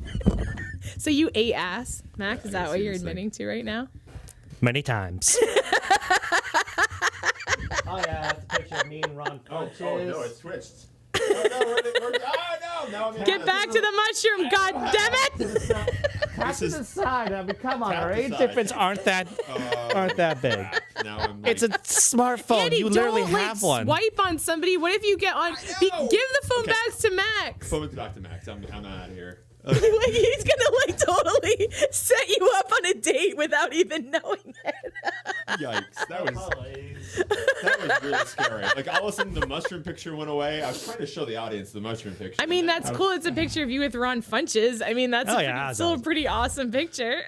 So you ate ass, Mac? Is that what you're admitting to right now? Many times. Oh yeah, that's a picture of me and Ron Funches. Oh no, it switched. Oh no! Now I'm Get back to the mushroom, god damn it! Tap to the side. I mean, come on, Tap our the age side. difference aren't that big. Now I'm It's a smartphone. Andy, You literally don't have one. swipe on somebody. What if you get on? Give the phone Okay. back to Max. Phone it back to Max. I'm out of here. Like, he's gonna totally set you up on a date without even knowing it. Yikes! That was really scary. Like all of a sudden, the mushroom picture went away. I was trying to show the audience the mushroom picture. I mean, that's cool. It's a picture of you with Ron Funches. I mean, that's still a pretty awesome picture.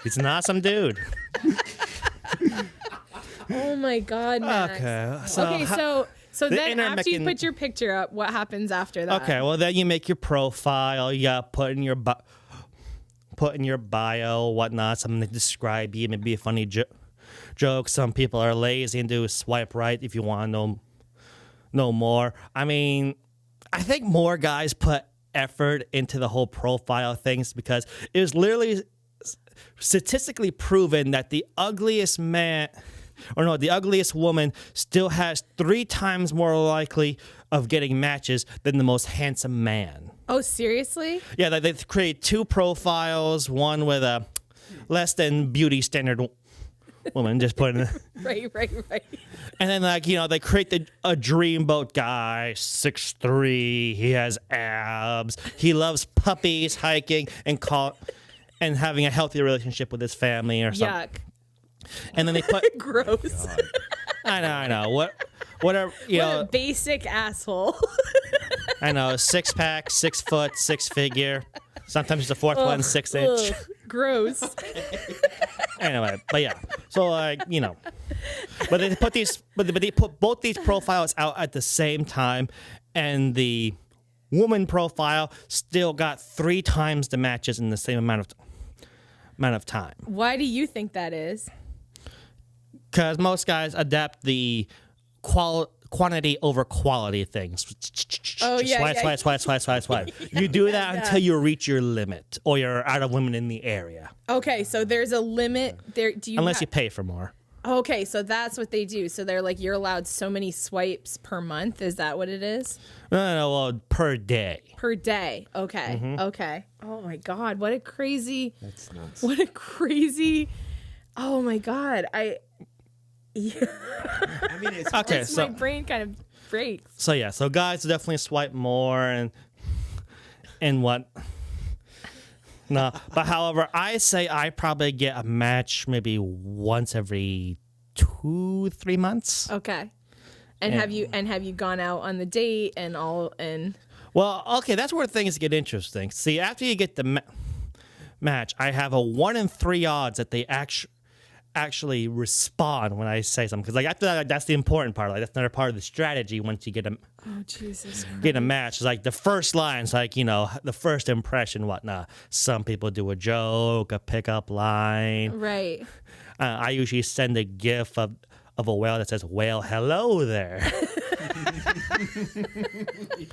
He's an awesome dude. Oh my God, Max. Okay. So the then after you intermeccan- put your picture up, what happens after that? Okay, well then you make your profile. You gotta put in your bio, whatnot, something to describe you, maybe a funny joke. Some people are lazy and do swipe right if you want to know more. I mean, I think more guys put effort into the whole profile things because it was literally statistically proven that the ugliest woman still has 3 times more likely of getting matches than the most handsome man. Oh, seriously? Yeah, they create 2 profiles, one with a less than beauty standard woman, just putting it. Right. And then they create a dreamboat guy, 6'3", he has abs, he loves puppies, hiking, and having a healthy relationship with his family or something. Yuck. And then they put Gross. I know. Whatever, What a basic asshole. I know, 6-pack, 6 foot, 6 figure. Sometimes the 4th one, 6 inch. Ugh, gross. Anyway, but yeah. So but they put both these profiles out at the same time, and the woman profile still got 3 times the matches in the same amount of time. Why do you think that is? Because most guys adapt the quantity over quality things. Oh, yeah, Swipe. You do that until you reach your limit or you're out of women in the area. Okay, so there's a limit there. Do you Unless you pay for more. Okay, so that's what they do. So they're like, you're allowed so many swipes per month. Is that what it is? No, well, per day. Per day. Okay. Mm-hmm. Okay. Oh my God. What a crazy. That's nuts. What a crazy. Oh my God. I mean, it's Okay, My brain kind of breaks. So guys definitely swipe more and what. No, but however, I say I probably get a match maybe once every 2-3 months. Okay. And have you gone out on the date and all and Well, okay, that's where things get interesting. See, after you get the match, I have a 1 in 3 odds that they actually respond when I say something. Because like after that, that's the important part. Like that's another part of the strategy. Once you get a match, it's like the first line's like the first impression, whatnot. Some people do a joke, a pickup line. right. I usually send a GIF of a whale that says "whale, hello there."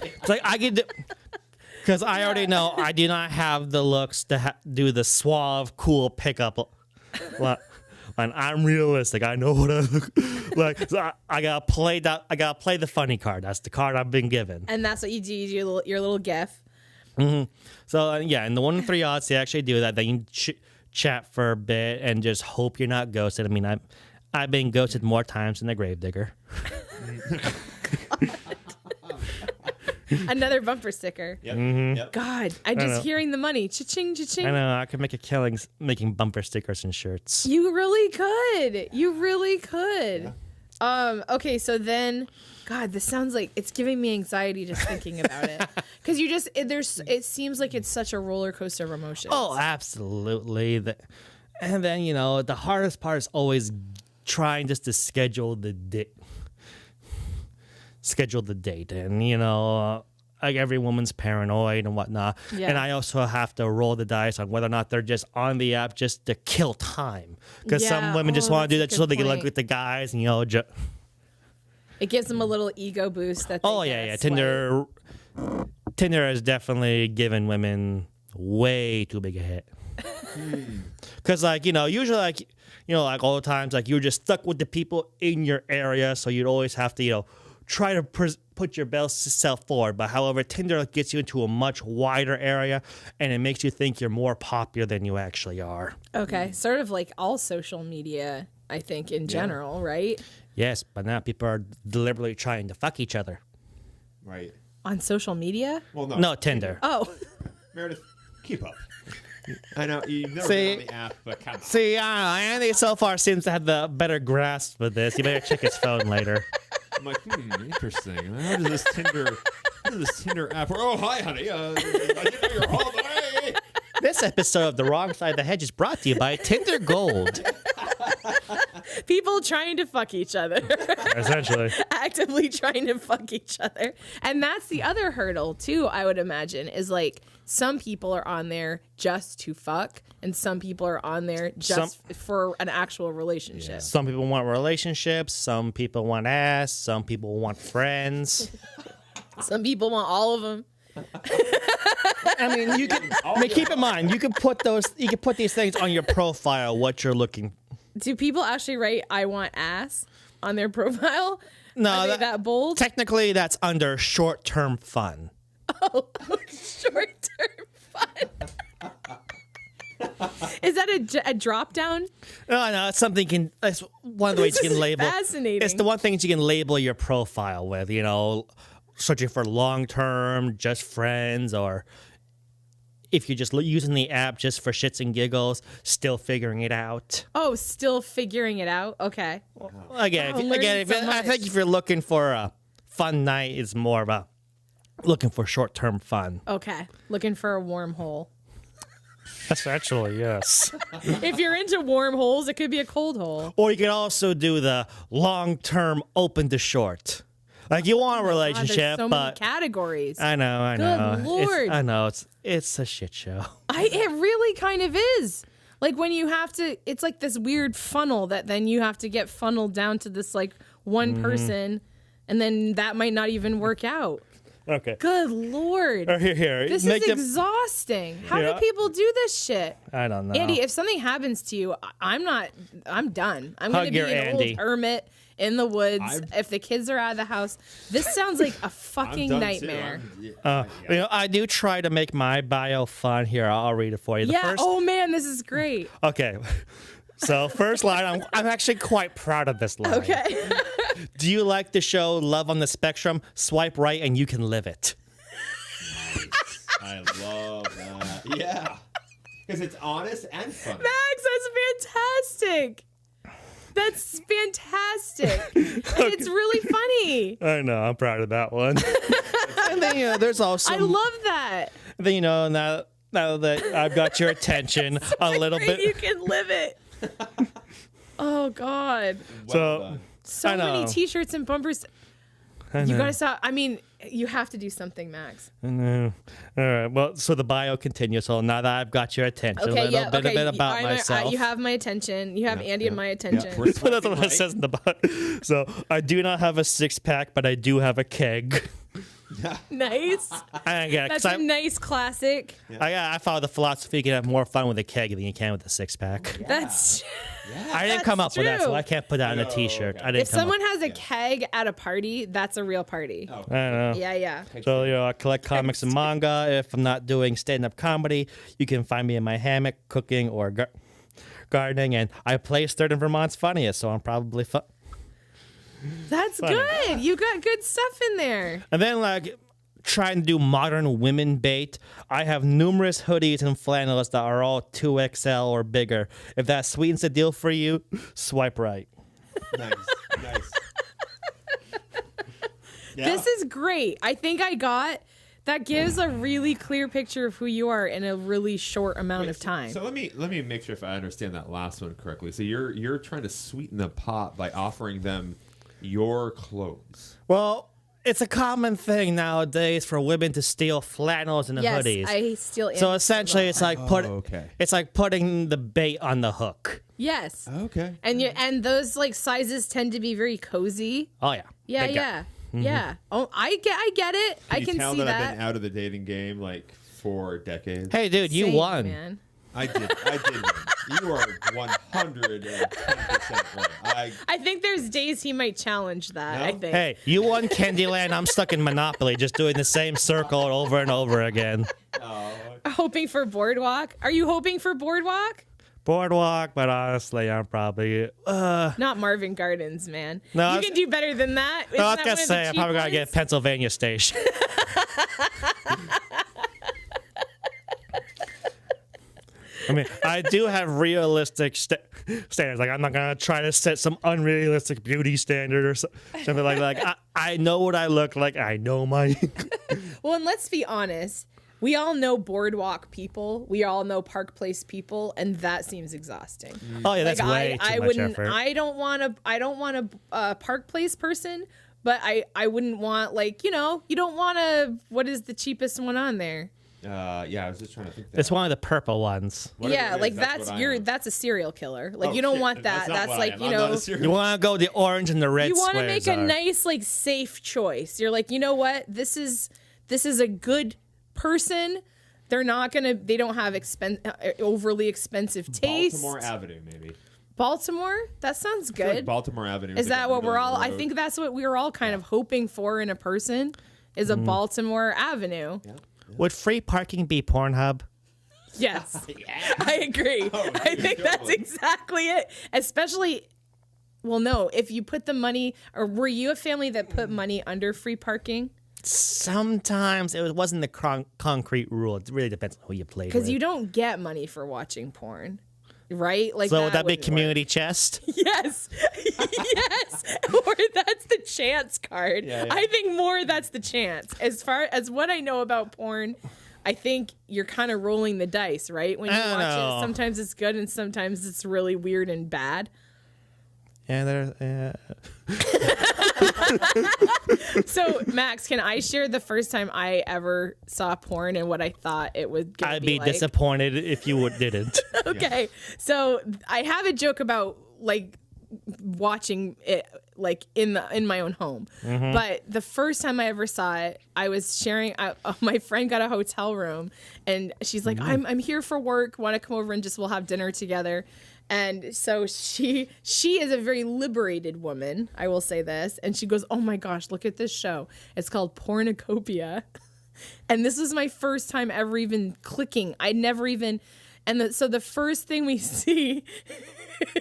It's like I could. Because I already know I do not have the looks to do the suave, cool pickup. And I'm realistic. I know what I look like. So I gotta play that. I gotta play the funny card. That's the card I've been given. And that's what you do. You do your little GIF. So yeah, in the 1 in 3 odds, they actually do that. Then you chat for a bit and just hope you're not ghosted. I mean, I've been ghosted more times than the gravedigger. Another bumper sticker. Yep. Yep. God, I'm just hearing the money. Cha-ching, cha-ching. I know I could make a killing making bumper stickers and shirts. You really could. You really could. Yeah. Okay, so then, God, this sounds like it's giving me anxiety just thinking about it. Because it seems like it's such a roller coaster of emotions. Oh, absolutely. And then the hardest part is always trying just to schedule the date. And like every woman's paranoid and whatnot. Yeah. And I also have to roll the dice on whether or not they're just on the app just to kill time. Because some women just want to do that so they can look with the guys and it gives them a litlittle ego boost. Tinder has definitely given women way too big a hit. Because usually like all the times like you're just stuck with the people in your area, so you'd always have to try to put your best self forward. But however, Tinder gets you into a much wider area, and it makes you think you're more popular than you actually are. Okay, sort of like all social media, I think, in general, right? Yes, but now people are deliberately trying to fuck each other. Right. On social media? Well, no, Tinder. Oh. Meredith, keep up. I know you've never been on the app, but kind of. See, Andy so far seems to have the better grasp of this. You better check his phone later. I'm like, interesting. How does this Tinder app work? Oh, hi, honey. I didn't know you're all the way. This episode of The Wrong Side of the Hedge is brought to you by Tinder Gold. People trying to fuck each other. Essentially. Actively trying to fuck each other. And that's the other hurdle, too, I would imagine, is like some people are on there just to fuck, and some people are on there just for an actual relationship. Yeah. Some people want relationships. Some people want ass. Some people want friends. Some people want all of them. I mean, keep in mind, you can put these things on your profile, what you're looking. Do people actually write "I want ass" on their profile? No, are they that bold? Technically, that's under short-term fun. Oh, short-term fun. Is that a drop down? No, it's something that's one of the ways you can label. Fascinating. It's the one thing you can label your profile with. Searching for long-term, just friends, or if you're just using the app just for shits and giggles, still figuring it out. Oh, still figuring it out? Okay. Again, I think if you're looking for a fun night, it's more about looking for short-term fun. Okay. Looking for a wormhole. Essentially, yes. If you're into warm holes, it could be a cold hole. Or you can also do the long-term open to short. Like you want a relationship, there's so but many categories. I know. Good Lord. I know it's a shit show. It really kind of is. Like when you have to, it's like this weird funnel that then you have to get funneled down to this like one person and then that might not even work out. Okay. Good Lord. Here. This is exhausting. How do people do this shit? I don't know. Andy, if something happens to you, I'm done. I'm going to be your an Andy. old hermit in the woods. If the kids are out of the house, this sounds like a fucking I'm done nightmare. Too. I do try to make my bio fun. Here, I'll read it for you. Oh man, this is great. Okay. So first line, I'm actually quite proud of this line. Okay. Do you like the show Love on the Spectrum? Swipe right and you can live it. Nice. I love that. Yeah. Because it's honest and funny. Max, that's fantastic. That's fantastic. And it's really funny. I know, I'm proud of that one. And then, there's also... I love that. Then, now that I've got your attention a little bit... You can live it. Oh, God. Well done. So I know. many T-shirts and bumpers. You gotta stop. I mean, you have to do something, Max. I know. All right. Well, so the bio continues. So now that I've got your attention, Okay, a little bit about myself. You have my attention. You have Andy and my attention. We're That's what swiping it says in the bio. So I do not have a 6-pack, but I do have a keg. Nice. That's a nice classic. I follow the philosophy you can have more fun with a keg than you can with a 6-pack. That's I didn't come up with that, so true. I can't put that on a T-shirt. I didn't if someone has a keg at a party, that's a real party. Oh. I don't know. Yeah. So, I collect comics and manga. If I'm not doing stand-up comedy, you can find me in my hammock, cooking, or gardening. And I place third in Vermont's funniest, so I'm probably fun. That's good. You got good stuff in there. And then, trying to do modern women bait, I have numerous hoodies and flannels that are all 2XL or bigger. If that sweetens the deal for you, swipe right. Nice. Yeah. This is great. I think that gives a really clear picture of who you are in a really short amount of time. So let me make sure if I understand that last one correctly. So you're trying to sweeten the pot by offering them your clothes. Well, it's a common thing nowadays for women to steal flannels and yes, hoodies. I steal. So essentially, it's like okay. it's like putting the bait on the hook. Yes. Okay. And those sizes tend to be very cozy. Oh yeah. Yeah, Big guy. yeah. Oh, I get it. I can tell see that that. I've been out of the dating game for decades. Hey, dude, you Same, won. man. I did win. You are 110% right. I think there's days he might challenge that. No? I think. Hey, you won Candyland. I'm stuck in Monopoly, just doing the same circle over and over again. Hoping for Boardwalk. Are you hoping for Boardwalk? Boardwalk, but honestly, I'm probably. Not Marvin Gardens, man. No, You can do better than that. No, I was Isn't that gonna one of the say I'm cheap probably gonna ones? get Pennsylvania Station. I mean, I do have realistic standards. Like, I'm not gonna try to set some unrealistic beauty standard or something like that. I know what I look like. I know my. Well, and let's be honest. We all know Boardwalk people. We all know Park Place people, and that seems exhausting. Oh yeah, that's way I too much wouldn't. effort. I don't want a Park Place person, but I wouldn't want you don't want a what is the cheapest one on there? Yeah, I was just trying to think. That. It's one of the purple ones. Whatever it is, that's what I am. that's a serial killer. Oh, You don't shit. want that. Not That's what I like am. I'm not a serial You want to go the orange and the red you want to squares make a are. nice safe choice. You're like, you know what? This is a good person. They don't have overly expensive taste. Baltimore Avenue, maybe. Baltimore? That sounds I feel like good. Baltimore Avenue. Is that what we're all? I road. think that's what we're all kind of hoping for in a person is a Baltimore Avenue. Yeah. Would free parking be Pornhub? Yes. I agree. I think that's exactly it. Especially, well, no, if you put the money, or were you a family that put money under free parking? Sometimes it wasn't the concrete rule. It really depends on who you played with. Because you don't get money for watching porn, right? So would that be wouldn't community chest? work. Yes. Yes. Or that's the chance card. Yeah. I think more that's the chance. As far as what I know about porn, I think you're kind of rolling the dice, right? When you I watch know. it, sometimes it's good and sometimes it's really weird and bad. Yeah, So, Max, can I share the first time I ever saw porn and what I thought it would I'd be like? disappointed if you didn't. Okay. So, I have a joke about watching it like in my own home. But the first time I ever saw it, I was sharing. My friend got a hotel room, and she's like, "I'm here for work. Want to come over and just we'll have dinner together." And so she is a very liberated woman, I will say this. And she goes, "Oh my gosh, look at this show. It's called Pornocopia." And this was my first time ever even clicking. I'd never even, so the first thing we see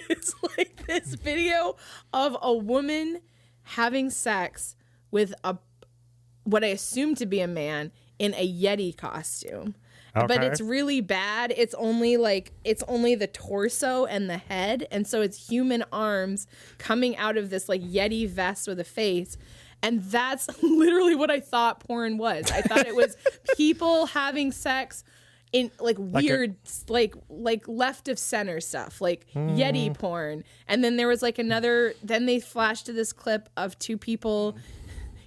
is like this video of a woman having sex with what I assume to be a man in a Yeti costume. Okay. But it's really bad. It's only the torso and the head. And so it's human arms coming out of this like Yeti vest with a face. And that's literally what I thought porn was. I thought it was people having sex in like weird, like left of center stuff, like Yeti porn. And then there was like then they flashed to this clip of two people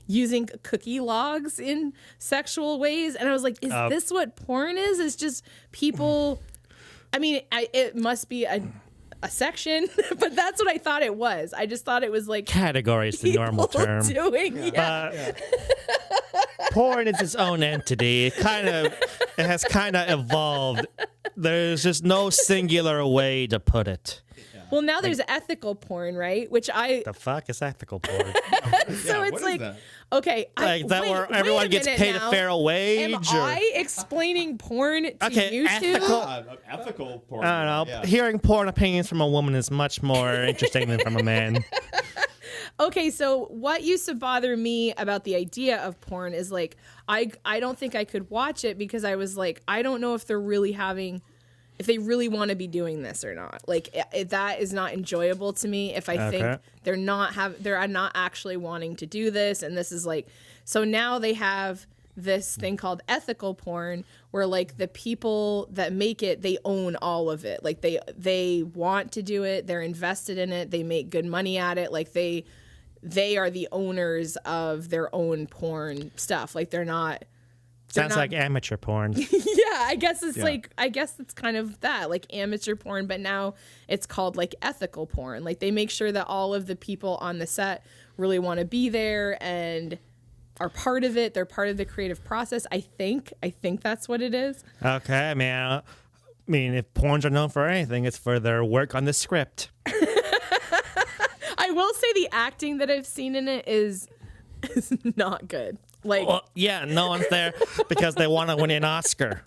using cookie logs in sexual ways. And I was like, is this what porn is? It's just people, I mean, it must be a section, but that's what I thought it was. I just thought it was like Category is the normal term. Porn is its own entity. It has kind of evolved. There's just no singular way to put it. Well, now there's ethical porn, right? Which The fuck is ethical porn? so it's like, okay, Like that where everyone gets paid a fair wage? Am I explaining porn to you Ethical porn. I don't know. Yeah. Hearing porn opinions from a woman is much more interesting than from a man. Okay, so what used to bother me about the idea of porn is like, I don't think I could watch it because I was like, I don't know if they're really if they really want to be doing this or not. Like that is not enjoyable to me if I think they're not actually wanting to do this. And this is like, so now they have this thing called ethical porn where like the people that make it, they own all of it. Like they want to do it. They're invested in it. They make good money at it. Like they are the owners of their own porn stuff. Like they're not. Sounds like amateur porn. Yeah, I guess it's kind of that, like amateur porn, but now it's called like ethical porn. Like they make sure that all of the people on the set really want to be there and are part of it. They're part of the creative process. I think that's what it is. Okay, I mean, if porns are known for anything, it's for their work on the script. I will say the acting that I've seen in it is not good. Like, well, yeah, no one's there because they want to win an Oscar.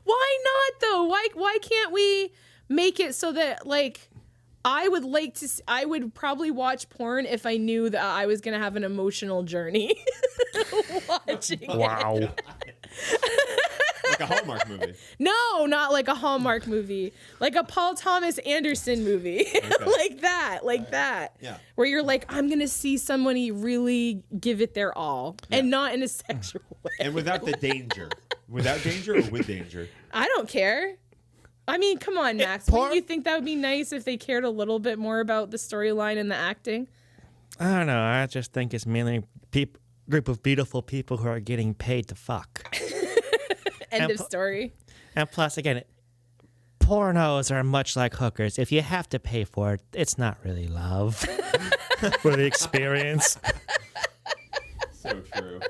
Why not though? Why can't we make it so that like I would probably watch porn if I knew that I was gonna have an emotional journey watching Wow. it. Like a Hallmark movie. No, not like a Hallmark movie. Like a Paul Thomas Anderson movie. Okay. like that. Yeah. Where you're like, I'm going to see somebody really give it their all. Yeah. And not in a sexual way. And without the danger. Without danger or with danger? I don't care. I mean, come on, Max. Wouldn't you think that would be nice if they cared a little bit more about the storyline and the acting? I don't know. I just think it's mainly group of beautiful people who are getting paid to fuck. End of story. And plus, again, pornos are much like hookers. If you have to pay for it, it's not really love for the experience. So true.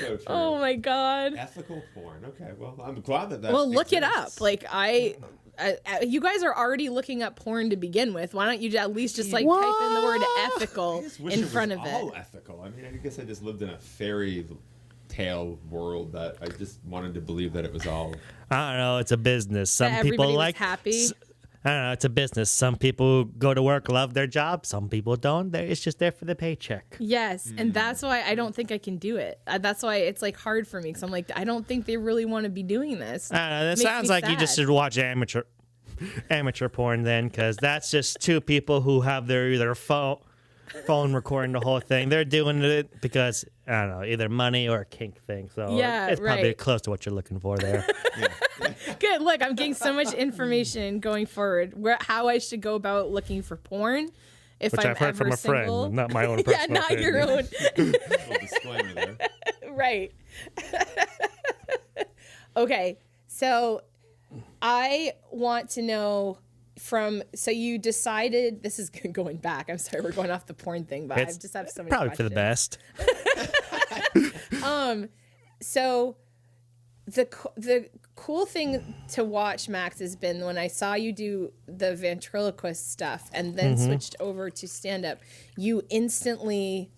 So true. Oh my God. Ethical porn. Okay, well, I'm glad that. Well, look it exists. up. Like you guys are already looking up porn to begin with. Why don't you at least just like type in the word ethical in front of all it? Ethical. I mean, I guess I just lived in a fairy tale world that I just wanted to believe that it was all. I don't know. It's a business. Some That people everybody was like happy. I don't know. It's a business. Some people go to work, love their job. Some people don't. It's just there for the paycheck. Yes, and that's why I don't think I can do it. That's why it's like hard for me because I'm like, I don't think they really want to be doing this. I don't know. That Makes sounds me like you just sad. should watch amateur porn then, because that's just two people who have their either phone recording the whole thing. They're doing it because, I don't know, either money or a kink thing. So Yeah, it's probably right. close to what you're looking for there. Good. Look, I'm getting so much information going forward. How I should go about looking for porn. If Which I'm I've heard ever from a single. friend, not my own Yeah, personal not opinion. your own. Little disclaimer there. Right. Okay. So I want to know so you decided, this is going back. I'm sorry, we're going off the porn thing, but I just have so many probably questions. for the best. So the cool thing to watch, Max, has been when I saw you do the ventriloquist stuff and then switched over to stand-up, you instantly,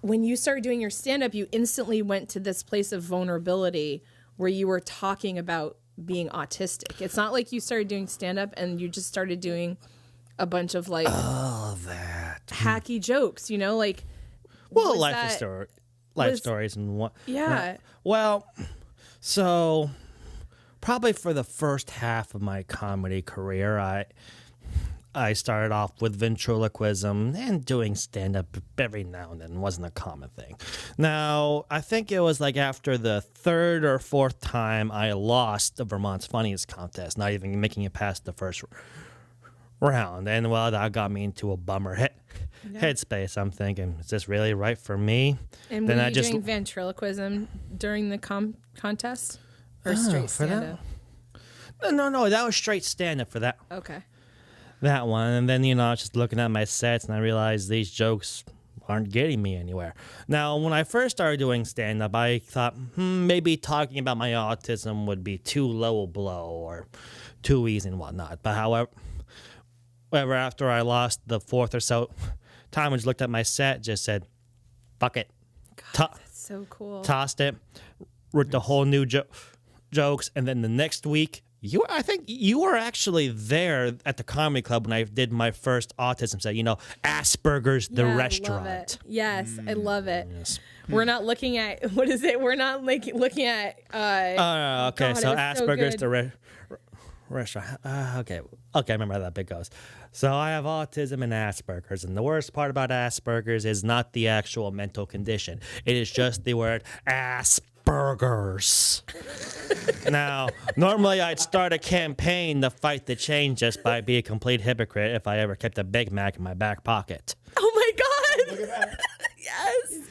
when you started doing your stand-up, you instantly went to this place of vulnerability where you were talking about being autistic. It's not like you started doing stand-up and you just started doing a bunch of like hacky jokes, like Well, life stories and what. Yeah. Well, so probably for the first half of my comedy career, I started off with ventriloquism and doing stand-up every now and then. Wasn't a common thing. Now, I think it was like after the third or fourth time I lost the Vermont's Funniest contest, not even making it past the first round. And, well, that got me into a bummer headspace. I'm thinking, is this really right for me? And then were you doing ventriloquism during the contest? Or straight stand-up? No, that was straight stand-up for that. Okay. That one. And then, I was just looking at my sets and I realized these jokes aren't getting me anywhere. Now, when I first started doing stand-up, I thought, maybe talking about my autism would be too low a blow or too easy and whatnot. But however, after I lost the fourth or so time, I just looked at my set, just said, fuck it. That's so cool. Tossed it, wrote the whole new jokes, and then the next week, I think you were actually there at the comedy club when I did my first autism set. Asperger's the restaurant. I love it. Yes, I love it. Yes. We're not looking at what is it? We're not looking at. Okay, God, so Asperger's so the restaurant. Okay, I remember how that bit goes. So I have autism and Asperger's, and the worst part about Asperger's is not the actual mental condition. It is just the word Asperger's. Now, normally I'd start a campaign to fight the change just by being a complete hypocrite if I ever kept a Big Mac in my back pocket. Oh my God! Look at that. Yes.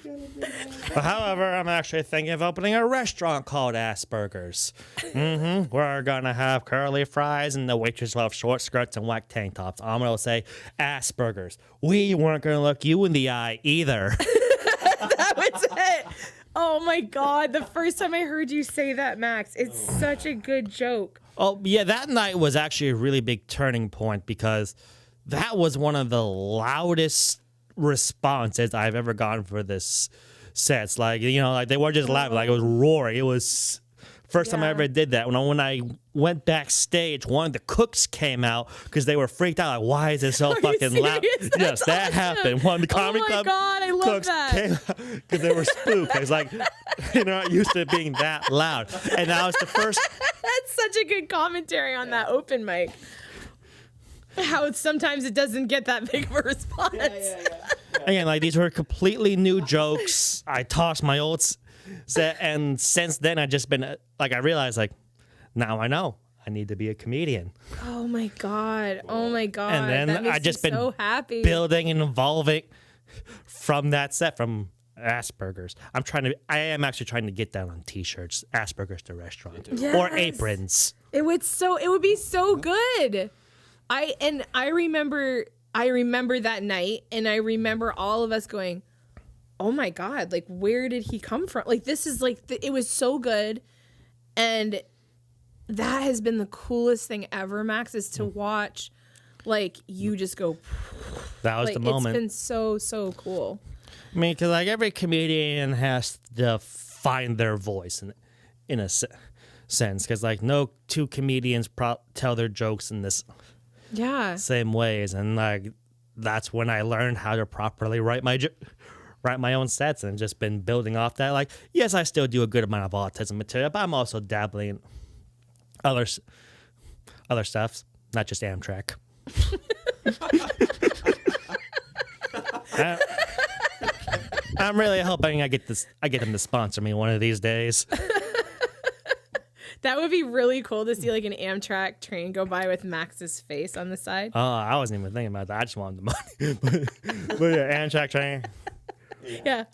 However, I'm actually thinking of opening a restaurant called Asperger's. We're gonna have curly fries and the waitress will have short skirts and white tank tops. I'm gonna say Asperger's. We weren't gonna look you in the eye either. That was it. Oh my God! The first time I heard you say that, Max, it's such a good joke. Oh yeah, that night was actually a really big turning point because that was one of the loudest responses I've ever gotten for this sets. Like, like they weren't just loud, like it was roaring. It was first time I ever did that. When I went backstage, one of the cooks came out because they were freaked out. Like, why is it so fucking loud? That's Yes, that happened. One of the comedy club God, I love cooks that. came out because they were spooked. It's like they're not used to it being that loud. And that was the first. That's such a good commentary on that open mic. How sometimes it doesn't get that big of a response. Again, like these were completely new jokes. I tossed my old set, and since then I just been I realized now I know I need to be a comedian. Oh my God! Oh my God! And then that makes I just me been so happy. building and evolving from that set from Asperger's. I am actually trying to get that on T-shirts. Asperger's the restaurant or aprons. It would be so good. I remember that night, and I remember all of us going, "Oh my God! Like, where did he come from? Like, this is it was so good," and that has been the coolest thing ever, Max, is to watch, you just go. That was the moment. It's been so cool. I mean, because every comedian has to find their voice in a sense, because my two comedians tell their jokes in this same ways, and that's when I learned how to properly write my own sets, and just been building off that. Yes, I still do a good amount of autism material, but I'm also dabbling in other stuff, not just Amtrak. I'm really hoping I get them to sponsor me one of these days. That would be really cool to see an Amtrak train go by with Max's face on the side. Oh, I wasn't even thinking about that. I just wanted the money. but yeah, Amtrak train. Yeah.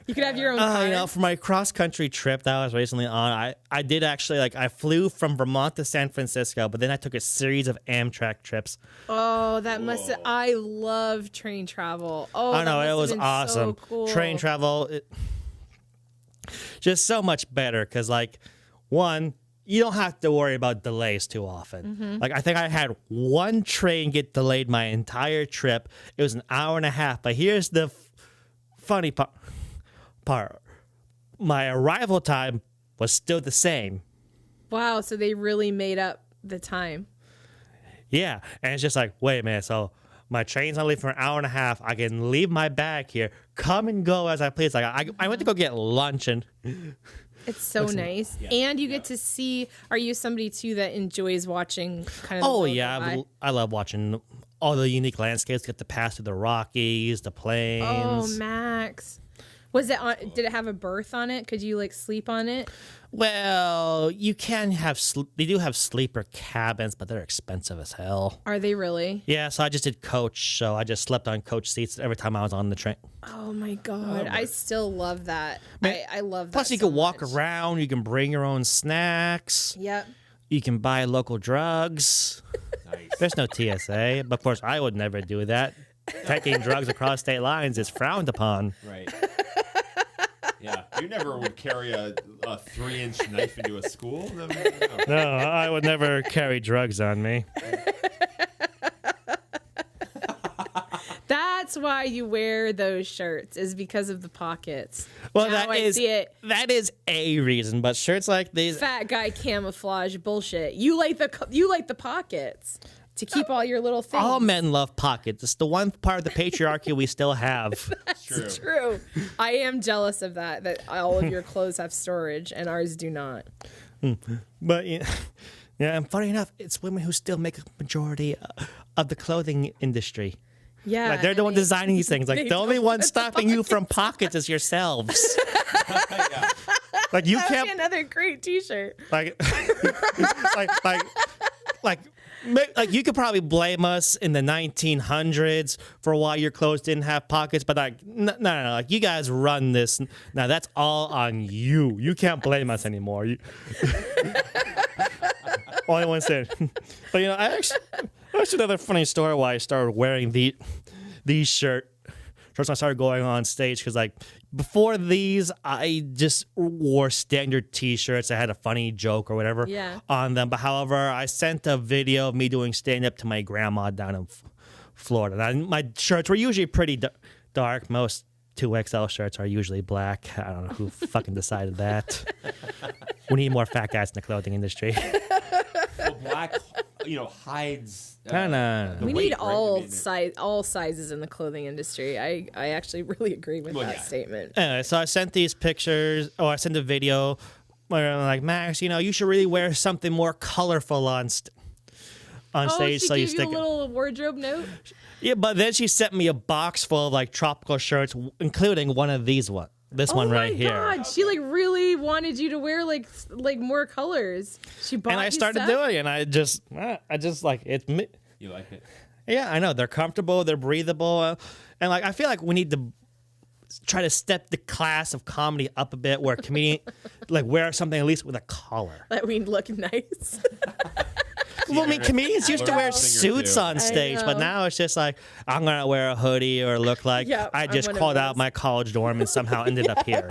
You could have your own car. You know, for my cross country trip that I was recently on, I did actually I flew from Vermont to San Francisco, but then I took a series of Amtrak trips. Oh, that must. I love train travel. Oh, I know, that it must was have been awesome. So cool. Train travel, just so much better because, like, one, you don't have to worry about delays too often. Like, I think I had one train get delayed my entire trip. It was an hour and a half. But here's the funny part. My arrival time was still the same. Wow, so they really made up the time. Yeah, and it's just like, wait a minute, so my train's only for an hour and a half. I can leave my bag here, come and go as I please. Like I went to go get lunch and It's so nice. Yeah. And you get to see, are you somebody too that enjoys watching kind of oh the yeah, world go I love watching all the unique landscapes. Get to pass through the Rockies, the plains. by? Oh, Max. Was it on, did it have a berth on it? Could you like sleep on it? Well, you can have they do have sleeper cabins, but they're expensive as hell. Are they really? Yeah, so I just did coach, so I just slept on coach seats every time I was on the train. Oh my God. I still love that. I love that. Plus, you so can walk much. around. You can bring your own snacks. Yep. You can buy local drugs. Nice. There's no TSA, but of course, I would never do that. Taking drugs across state lines is frowned upon. Right. Yeah, you never would carry a 3-inch knife into a school. No. No, I would never carry drugs on me. That's why you wear those shirts, is because of the pockets. Well, Now I see it. that is a reason, but shirts like these. Fat guy camouflage bullshit. You like the pockets to keep all your little things. All men love pockets. It's the one part of the patriarchy we still have. True. True. I am jealous of that all of your clothes have storage and ours do not. But yeah, and funny enough, it's women who still make a majority of the clothing industry. Yeah. Like they're the one designing these things. Like they the only don't one put the stopping you from pockets is yourselves. Yeah. Like you That would be can't another great t-shirt. like like you could probably blame us in the 1900s for why your clothes didn't have pockets, but like no, like you guys run this. Now that's all on you. You can't blame us anymore. Only one said. But you know, that's another funny story why I started wearing these shirts when I started going on stage, because like before these, I just wore standard T-shirts that had a funny joke or whatever on them. But however, I sent a video of me doing stand-up to my grandma down in Florida. And my shirts were usually pretty dark. Most 2XL shirts are usually black. I don't know who fucking decided that. We need more fat guys in the clothing industry. Well, black, hides. No. the We weight, need right? all sizes in the clothing industry. I actually really agree with that statement. Anyway, so I sent these pictures, I sent a video where I'm like, Max, you should really wear something more colorful on stage. She So you gave you stick a little wardrobe note? Yeah, but then she sent me a box full of like tropical shirts, including one of these one. This one right here. Oh my God, she like really wanted you to wear like more colors. She bought And I you started stuff? doing it, and I just like it's me. You like it? Yeah, I know they're comfortable, they're breathable, and like I feel like we need to try to step the class of comedy up a bit, where comedian like wear something at least with a collar. That we look nice. Well, I mean, comedians used to wear Learn a thing or suits two. on stage, but know. now it's just like I'm gonna wear a hoodie or look like Yeah, I I'm just one of called out those. my college dorm and somehow ended up here.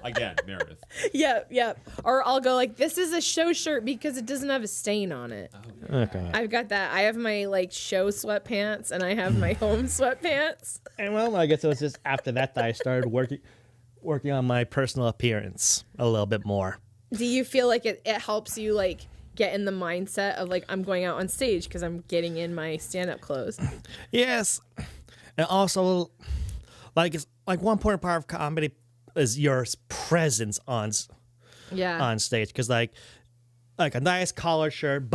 Again, Meredith. Yep. Or I'll go like, this is a show shirt because it doesn't have a stain on it. Okay. I've got that. I have my like show sweatpants and I have my home sweatpants. And well, I guess it was just after that I started working on my personal appearance a little bit more. Do you feel like it helps you like get in the mindset of like, I'm going out on stage because I'm getting in my stand-up clothes? Yes, and also it's like one important part of comedy is your presence on stage, because like a nice collared shirt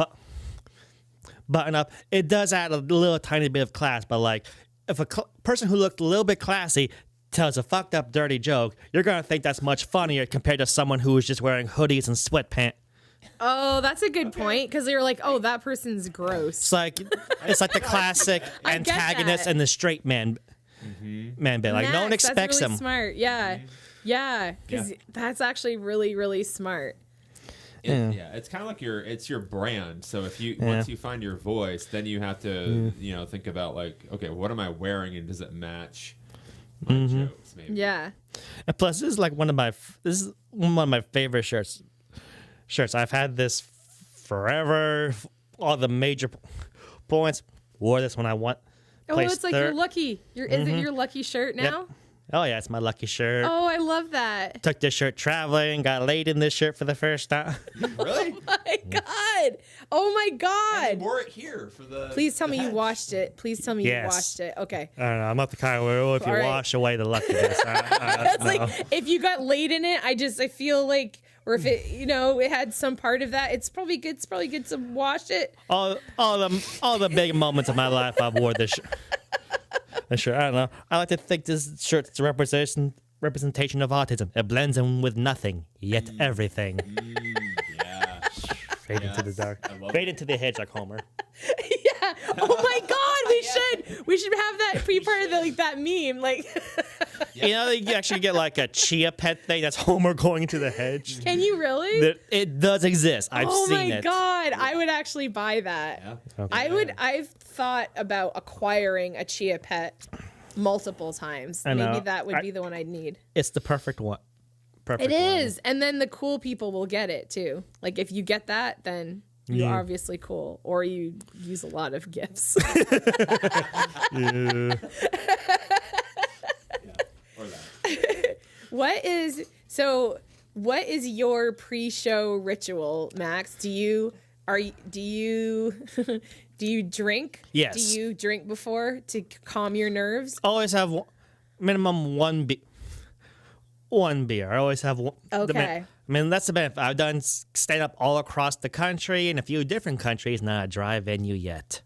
button up, it does add a little tiny bit of class. But like if a person who looked a little bit classy tells a fucked up dirty joke, you're gonna think that's much funnier compared to someone who is just wearing hoodies and sweatpants. Oh, that's a good point, because you're like, oh, that person's gross. It's like the classic I get antagonist that. and the straight man man bit. Like no one Max, expects that's really them. Smart. Yeah. Yeah. Because that's actually really, really smart. It's kind of like it's your brand. So if you once you find your voice, then you have to think about like, okay, what am I wearing and does it match my jokes? Maybe. Yeah. And plus, this is one of my favorite shirts. I've had this forever. All the major points. Wore this when I won. Oh, it's like third. you're lucky. Is it your lucky shirt now? Yep. Oh yeah, it's my lucky shirt. Oh, I love that. Took this shirt traveling. Got laid in this shirt for the first time. Really? My God. Oh my And God. you wore it here for the. Please tell the me you Hedge. washed it. Please tell me Yes. you washed it. Okay. I don't know. I'm not the kind where if you All right. wash away the luckiness. That's like if you got laid in it, I feel like, or if it it had some part of that, it's probably good. It's probably good to wash it. all the big moments of my life, I've wore this shirt. I don't know. I like to think this shirt's a representation of autism. It blends in with nothing, yet everything. Yeah. Fade into the dark. I love Fade into the hedge like Homer. Yeah. Oh my God. We should have that be part of that meme. Like, You know, you actually get like a chia pet thing that's Homer going into the hedge. can you really? It does exist. I've seen it. Oh my God. I would actually buy that. Yeah. I've thought about acquiring a chia pet multiple times. I know. Maybe that would be the one I'd need. It's the perfect one. Perfect It one. is. And then the cool people will get it too. Like if you get that, then you're obviously cool. Or you use a lot of gifts. Yeah. Or that. What is your pre-show ritual, Max? Do you do you drink? Yes. Do you drink before to calm your nerves? Always have minimum one beer. I always have one. Okay. I mean, that's the benefit. I've done stand up all across the country in a few different countries, not a dry venue yet.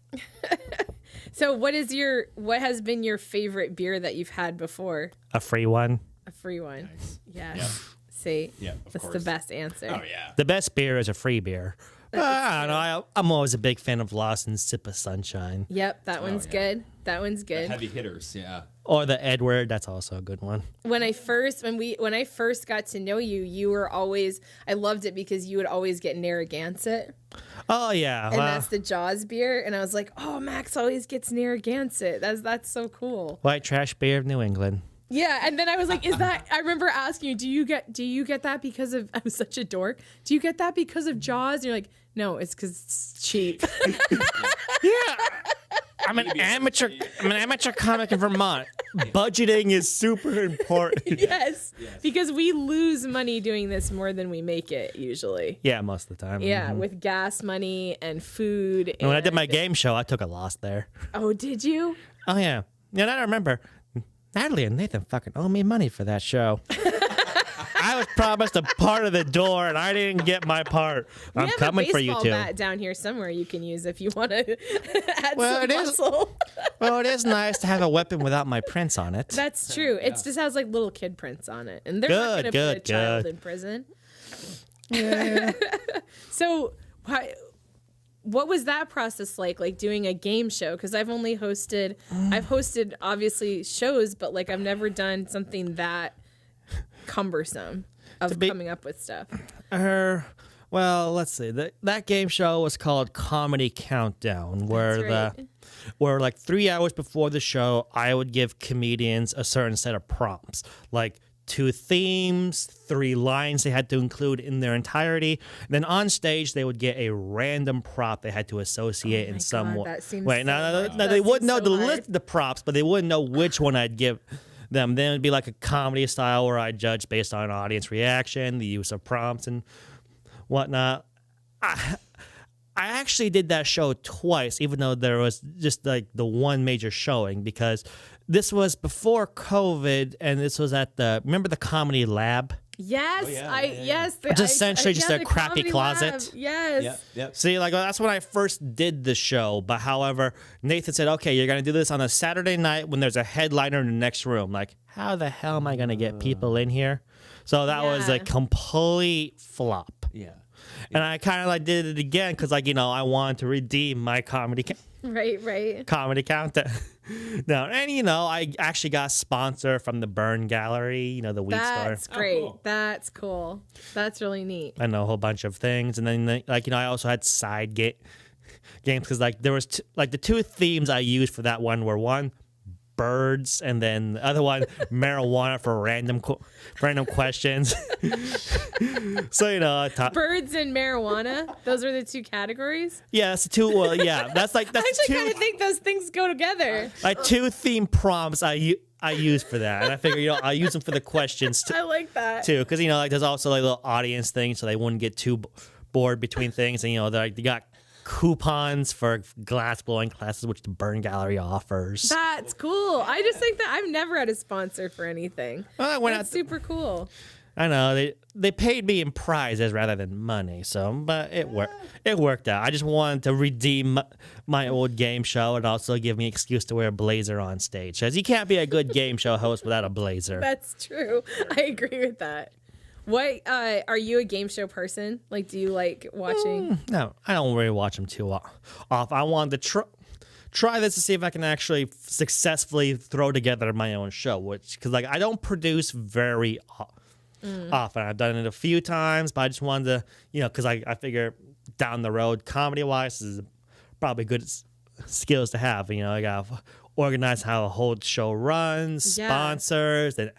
So what has been your favorite beer that you've had before? A free one. A free one. Nice. Yeah. Yep. See? Yeah, of That's the course. best answer. Oh yeah. The best beer is a free beer. I don't know. I'm always a big fan of Lawson's Sip of Sunshine. Yep, that one's yeah. good. That one's The good. heavy hitters. Yeah. Or the Edward. That's also a good one. When I first got to know you, you were always, I loved it because you would always get Narragansett. Oh, yeah. And well, that's the Jaws beer. And I was like, oh, Max always gets Narragansett. That's so cool. white trash beer of New England. Yeah, and then I was like, is that, I remember asking you, do you get that because of, I'm such a dork, do you get that because of Jaws? And you're like, no, it's because it's cheap. Yeah. I'm an amateur comic in Vermont. Budgeting is super important. Yes, because we lose money doing this more than we make it usually. Yeah, most of the time. Yeah, with gas money and food. And when I did my game show, I took a loss there. Oh, did you? Oh, yeah. Yeah, and I remember Natalie and Nathan fucking owe me money for that show. I was promised a part of the door, and I didn't get my part. We I'm have coming a for you, baseball too. bat down here somewhere you can use if you want to add Well, some it is- muscle. Well, it is nice to have a weapon without my prints on it. That's true. It just has like little kid prints on it, and they're not going to put a child in prison. Yeah. So, what was that process like doing a game show? Because I've hosted obviously shows, but like I've never done something that cumbersome of coming up with stuff. Well, let's see. That game show was called Comedy Countdown, where That's right. where like 3 hours before the show, I would give comedians a certain set of prompts, like 2 themes, 3 lines they had to include in their entirety. Then on stage, they would get a random prop they had to associate in some way. That seems Wait, so now hard. they That would seems know so the hard. list the props, but they wouldn't know which one I'd give them. Then it'd be like a comedy style where I judge based on audience reaction, the use of prompts, and whatnot. I actually did that show twice, even though there was just like the one major showing, because this was before COVID, and this was at remember the Comedy Lab? Yes, yes. It's essentially just a the crappy Comedy closet. Lab. Yes. Yep. Yep. See, like that's when I first did the show. But however, Nathan said, "Okay, you're gonna do this on a Saturday night when there's a headliner in the next room." Like, how the hell am I gonna get people in here? So that was a Yeah. complete flop. Yeah. And I kind of like did it again because like I wanted to redeem my comedy comedy content. No, and I actually got a sponsor from the Burn Gallery, the weed store. That's great. Oh, cool. That's cool. That's really neat. I know a whole bunch of things, and then I also had side games because there was the two themes I used for that one were one birds, and then the other one marijuana for random questions. So Birds and marijuana. Those are the two categories. yeah, that's the two. Well, yeah, that's I two. actually kind of think those things go together. Like two theme prompts I use for that, and I figure I'll use them for the questions I like that. too, because there's also like little audience things, so they wouldn't get too bored between things, and they got coupons for glass blowing classes, which the Burn Gallery offers. That's cool. I just think that I've never had a sponsor for anything. Well, I went That's out super cool. I know they paid me in prizes rather than money, but it worked out. I just wanted to redeem my old game show and also give me an excuse to wear a blazer on stage, because you can't be a good game show host without a blazer. That's true. I agree with that. What are you a game show person? Like, do you like watching? No, I don't really watch them too off. I wanted to try this to see if I can actually successfully throw together my own show, because I don't produce very often. I've done it a few times, but I just wanted to, because I figure down the road, comedy-wise, this is probably good skills to have. I got to organize how a whole show runs, sponsors, and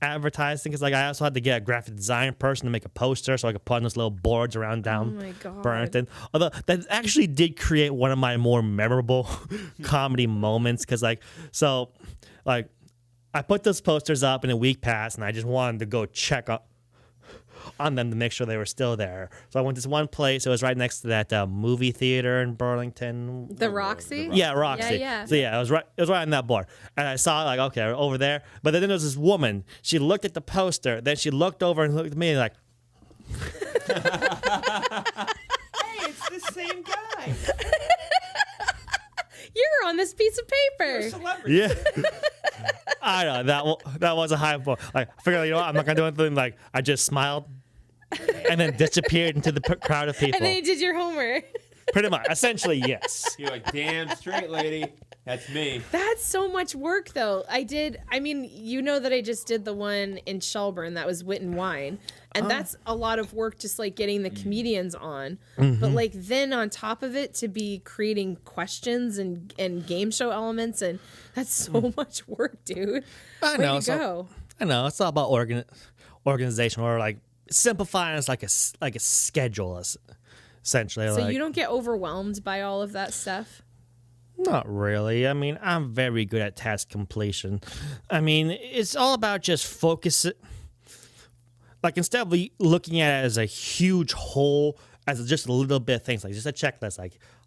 advertising, because I also had to get a graphic design person to make a poster so I could put on those little boards around down Burlington. Although that actually did create one of my more memorable comedy moments, because I put those posters up in a week passed, and I just wanted to go check on them to make sure they were still there. So I went to this one place. It was right next to that movie theater in Burlington. The Roxy? Yeah, Roxy. Yeah. So yeah, it was right on that board. And I saw okay, over there. But then there was this woman. She looked at the poster. Then she looked over and looked at me like, Hey, it's the same guy. You're on this piece of You're a paper. celebrity. yeah. I know that was a high point. I figured, I'm not gonna do anything. I just smiled, and then disappeared into the crowd of people. And then you did your homework. Pretty much, essentially, yes. You're like, damn straight, lady. That's me. That's so much work, though. I mean, that I just did the one in Shelburne that was Wit and Wine. And that's a lot of work, just getting the comedians on. Mm-hmm. But then on top of it, to be creating questions and game show elements, and that's so much work, dude. I know. Way to go. I know. It's all about organization, or simplifying as like a schedule, essentially. So you don't get overwhelmed by all of that stuff? Not really. I mean, I'm very good at task completion. I mean, it's all about just focusing. Instead of looking at it as a huge whole, as just a little bit of things, just a checklist.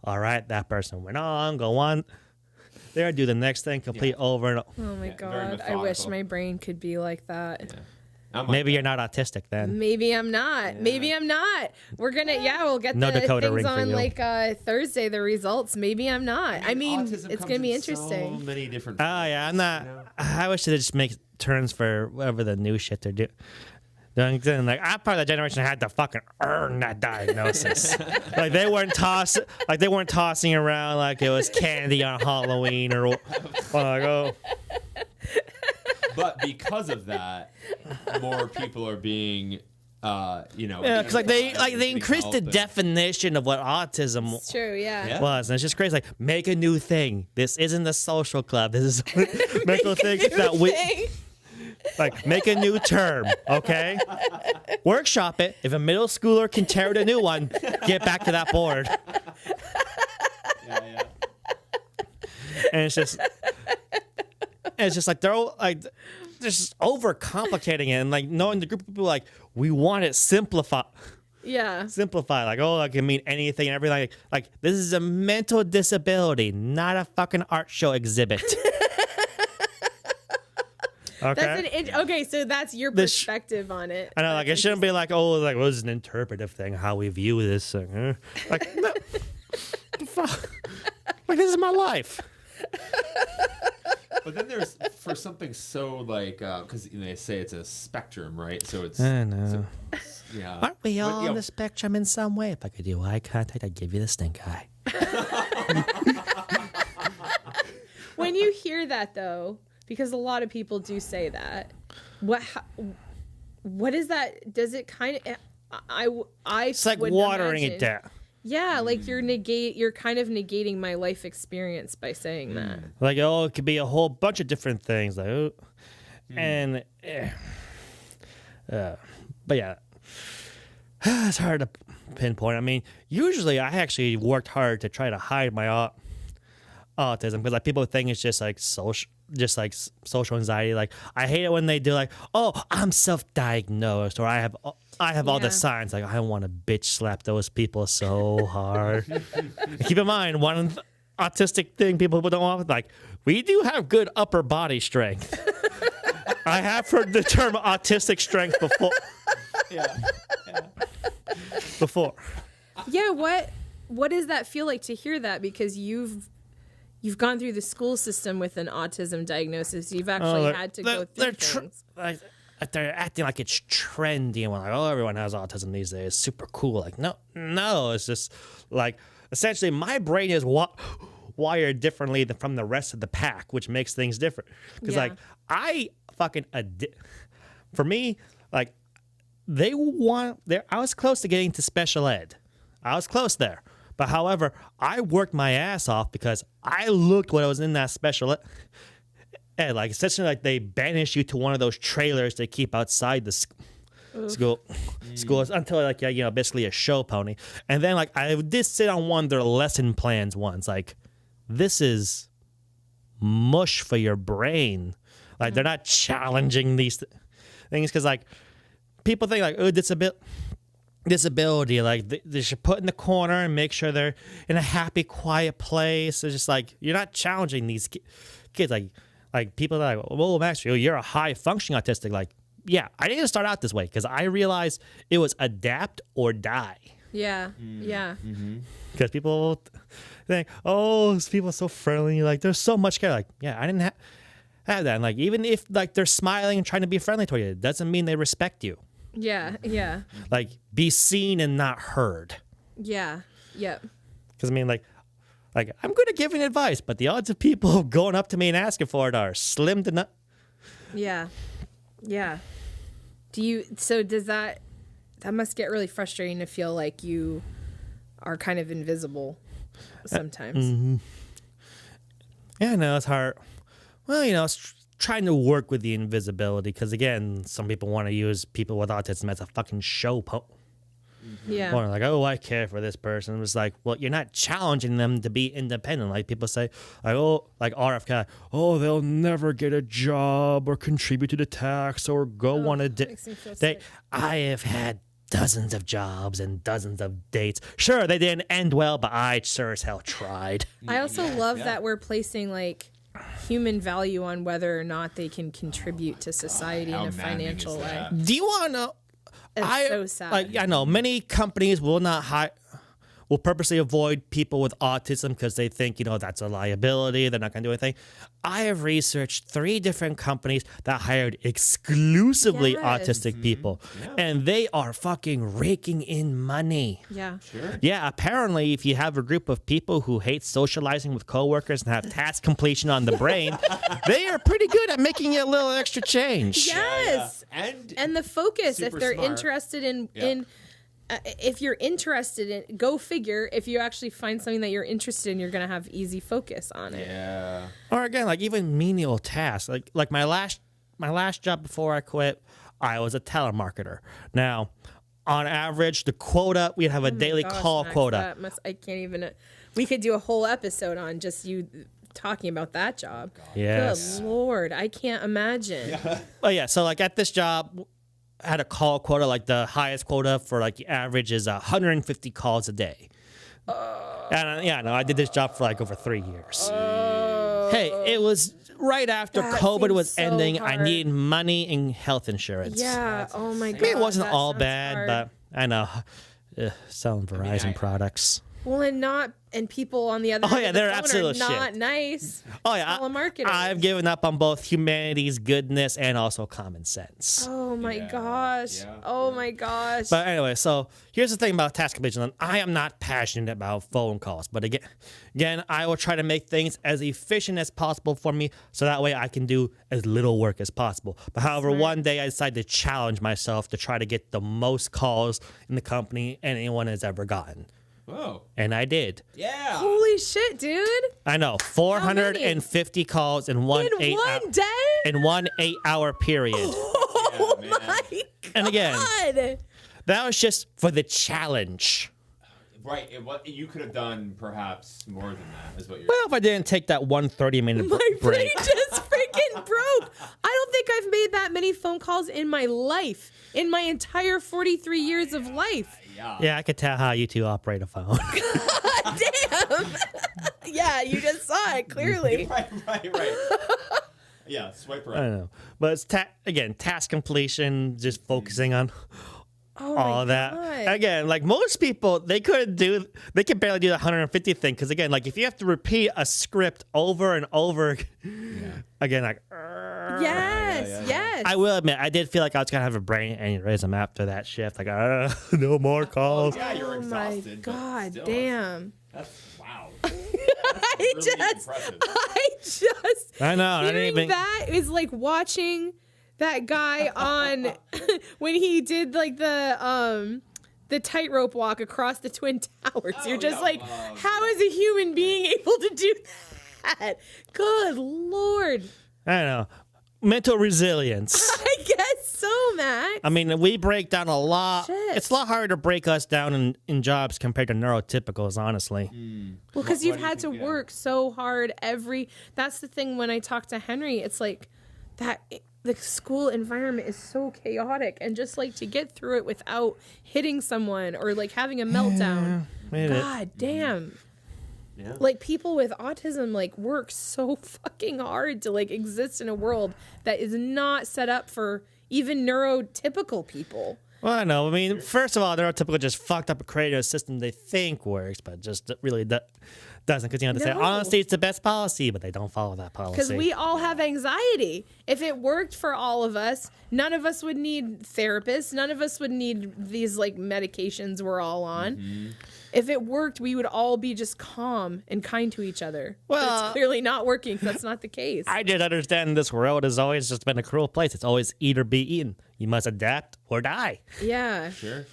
All right, that person went on, go on there, do the next thing, complete over and over. Oh my very God. I wish methodical. my brain could be like that. Yeah. I'm Maybe you're not autistic then. Maybe I'm not. Maybe I'm not. We're gonna, we'll get No the Dakota things ring for on you. Thursday, the results. Maybe I'm not. I mean, autism it's comes gonna be in interesting. So many different. Oh yeah, I'm not. I wish they just make turns for whatever the new shit they're doing. I'm part of that generation that had to fucking earn that diagnosis. They weren't tossing around like it was candy on Halloween or But because of that, more people are being, Yeah, because they increased the definition of what autism It's true, yeah. was, and it's just crazy. Make a new thing. This isn't a social club. This is make a thing that we make a new term. Okay, workshop it. If a middle schooler can tear out a new one, get back to that board. Yeah. And it's just they're all they're just overcomplicating it, and knowing the group of people we want it simplified. Yeah. Simplify, I can mean anything and everything. This is a mental disability, not a fucking art show exhibit. Okay. Okay, so that's your perspective on it. I know, it shouldn't be well, it's an interpretive thing how we view this thing. No, fuck. This is my life. But then there's for something so like because they say it's a spectrum, right? So it's I know. yeah. Aren't we all But, on the spectrum in some way? If I could do eye contact, I'd give you the stink eye. When you hear that, though, because a lot of people do say that, what is that? Does it kind of? It's like watering it down. Yeah, like you're kind of negating my life experience by saying that. Like, oh, it could be a whole bunch of different things. Like, oh, and but yeah, it's hard to pinpoint. I mean, usually I actually worked hard to try to hide my autism because like people think it's just like social anxiety. Like I hate it when they do like, oh, I'm self-diagnosed, or I have all the signs. Like I want to bitch slap those people so hard. Keep in mind, one autistic thing people don't want, like we do have good upper body strength. I have heard the term autistic strength before. Before. Yeah, what does that feel like to hear that? Because you've gone through the school system with an autism diagnosis. You've actually had to go through things. They're acting like it's trendy and we're like, oh, everyone has autism these days. Super cool. Like, no, it's just like essentially my brain is wired differently than from the rest of the pack, which makes things different. Because like I for me, like I was close to getting to special ed. I was close there. But however, I worked my ass off because I looked when I was in that special ed. Like essentially, like they banish you to one of those trailers they keep outside the schools until like basically a show pony. And then like I did sit on one of their lesson plans once. Like this is mush for your brain. Like they're not challenging these things because like people think like, oh, disability, like they should put in the corner and make sure they're in a happy, quiet place. It's just like you're not challenging these kids. Like people are like, well, Max, you're a high functioning autistic. Like, yeah, I didn't start out this way because I realized it was adapt or die. Yeah, yeah. Because people think, oh, these people are so friendly. Like, there's so much care. Like, yeah, I didn't have that. And like, even if like they're smiling and trying to be friendly toward you, it doesn't mean they respect you. Yeah, yeah. Like, be seen and not heard. Yeah, yep. Because I mean, like I'm good at giving advice, but the odds of people going up to me and asking for it are slim to none. Yeah, yeah. Does that must get really frustrating to feel like you are kind of invisible sometimes. Yeah, no, it's hard. Well, it's trying to work with the invisibility because, again, some people want to use people with autism as a fucking show Yeah. Or like, oh, I care for this person. It was like, well, you're not challenging them to be independent. Like people say, like, oh, like RFK, oh, they'll never get a job or contribute to the tax or go on a date. I have had dozens of jobs and dozens of dates. Sure, they didn't end well, but I sure as hell tried. I also love that we're placing like human value on whether or not they can contribute to society in a financial way. Do you want to know? It's so sad. Like, I know many companies will purposely avoid people with autism because they think, that's a liability. They're not going to do anything. I have researched 3 different companies that hired exclusively autistic people, and they are fucking raking in money. Yeah. Sure. Yeah, apparently, if you have a group of people who hate socializing with coworkers and have task completion on the brain, they are pretty good at making you a little extra change. Yes. Yeah. And the focus, if they're smart. interested in if you're interested in, go figure, if you actually find something that you're interested in, you're going to have easy focus on it. Yeah. Or again, like even menial tasks. Like my last job before I quit, I was a telemarketer. Now, on average, the quota, we'd have a daily call Max, quota. I can't even, we could do a whole episode on just you talking about that job. Yes. Good Lord, I can't imagine. But yeah, so like at this job, I had a call quota, like the highest quota for like the average is 150 calls a day. And I did this job for like over 3 years. Hey, it was right after COVID was so ending. hard. I needed money and health insurance. Yeah, oh my God. I mean, it wasn't that all sounds bad, hard. but I know. Selling Verizon products. Well, and people on the other end of the they're phone absolute are not shit. nice. Oh yeah, telemarketers. I've given up on both humanity's goodness and also common sense. Oh my gosh. Yeah, oh yeah. my gosh. But anyway, so here's the thing about task completion. I am not passionate about phone calls, but again, I will try to make things as efficient as possible for me, so that way I can do as little work as possible. But however, Smart. one day I decided to challenge myself to try to get the most calls in the company anyone has ever gotten. Whoa. And I did. Yeah. Holy shit, dude. I know, 450 calls in one In one day? in 1 8-hour period. Oh Yeah, man. my god. And again, that was just for the challenge. Right. You could have done perhaps more than that, is what you're Well, if I didn't take that 130-minute My brain break. just freaking broke. I don't think I've made that many phone calls in my life, in my entire 43 years of life. Yeah. Yeah, I could tell how you two operate a phone. Damn. Yeah, you just saw it clearly. Right. Yeah, swipe I right. don't know. But it's again, task completion, just focusing on Oh all my that. God. Again, like most people, they could barely do the 150 thing. Because again, like if you have to repeat a script over and over, again, like, Yes. I will admit, I did feel like I was going to have a brain aneurysm after that shift. Like, no more calls. Yeah, you're Oh my exhausted. but god, still, damn. That's wow. I Really just impressive. I know. I didn't hearing even. that is like watching that guy on when he did like the tightrope walk across the Twin Towers. You're just yeah. like, how is a human being able to do that? Good Lord. I don't know. Mental resilience. I guess so, Max. I mean, we break down a lot. Shit. It's a lot harder to break us down in jobs compared to neurotypicals, honestly. Well, because What you've do you had to think, yeah. work so hard that's the thing when I talk to Henry, it's like that the school environment is so chaotic, and just like to get through it without hitting someone or like having a meltdown. God damn. Yeah. Like people with autism like work so fucking hard to like exist in a world that is not set up for even neurotypical people. Well, I know. I mean, first of all, neurotypical just fucked up a creative system they think works, but just really doesn't. Because, they say, No. honestly, it's the best policy, but they don't follow that policy. Because we all have anxiety. If it worked for all of us, none of us would need therapists. None of us would need these like medications we're all on. Mm-hmm. If it worked, we would all be just calm and kind to each other. But Well, it's clearly not working. That's not the case. I did understand this world has always just been a cruel place. It's always eat or be eaten. You must adapt or die. Yeah. Sure.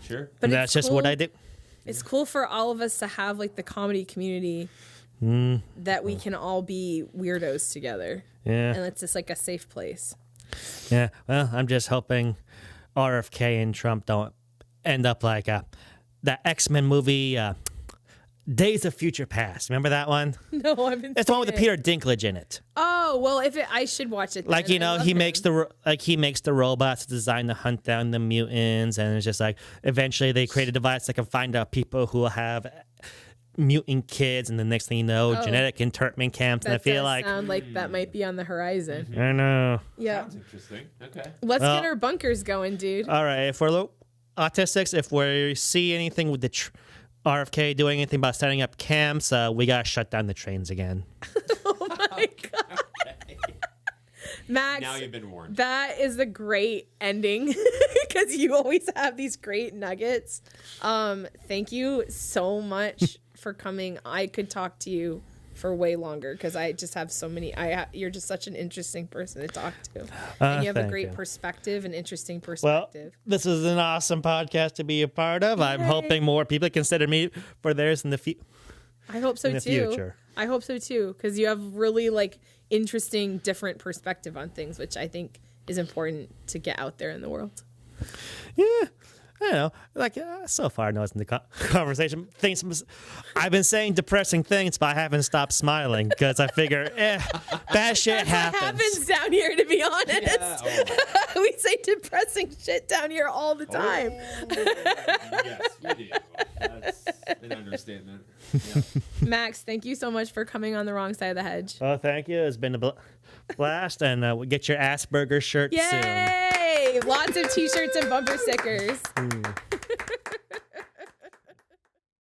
But And that's it's just cool. what I do. It's cool for all of us to have like the comedy community that we can all be weirdos together. Yeah. And it's just like a safe place. Yeah. Well, I'm just hoping RFK and Trump don't end up like that X-Men movie, Days of Future Past. Remember that one? No, I've been. It's the one with the Peter Dinklage in it. Oh well, I should watch it. Like, then. I love he him. makes the robots designed to hunt down the mutants, and it's just like eventually they create a device that can find out people who have mutant kids, and the next thing you know, genetic internment camps. And I That feel does like sound like that might be on the horizon. I know. Yeah, Sounds interesting. Okay. let's Well- get our bunkers going, dude. All right, if we're autistics, if we see anything with the RFK doing anything about setting up camps, we gotta shut down the trains again. Oh my god, Max. Now you've been warned. That is a great ending because you always have these great nuggets. Thank you so much for coming. I could talk to you for way longer because I just have so many. You're just such an interesting person to talk to, and you have a Thank great you. perspective and interesting Well, perspective. this is an awesome podcast to be a part of. I'm Yay. hoping more people consider me for theirs in the future. I hope so in the too. future. I hope so too because you have really like interesting, different perspective on things, which I think is important to get out there in the world. Yeah. I don't know. Like, so far, no, it's in the conversation. I've been saying depressing things, but I haven't stopped smiling because I figure, bad shit What happens. happens down here, to be honest. Yeah, oh. We say depressing shit down here all the time. Yes, we do. That's an understatement. Yeah. Max, thank you so much for coming on the wrong side of the hedge. Well, thank you. It's been a blast, and we'll get your Asperger shirt soon. Yay! Lots of t-shirts and bumper stickers.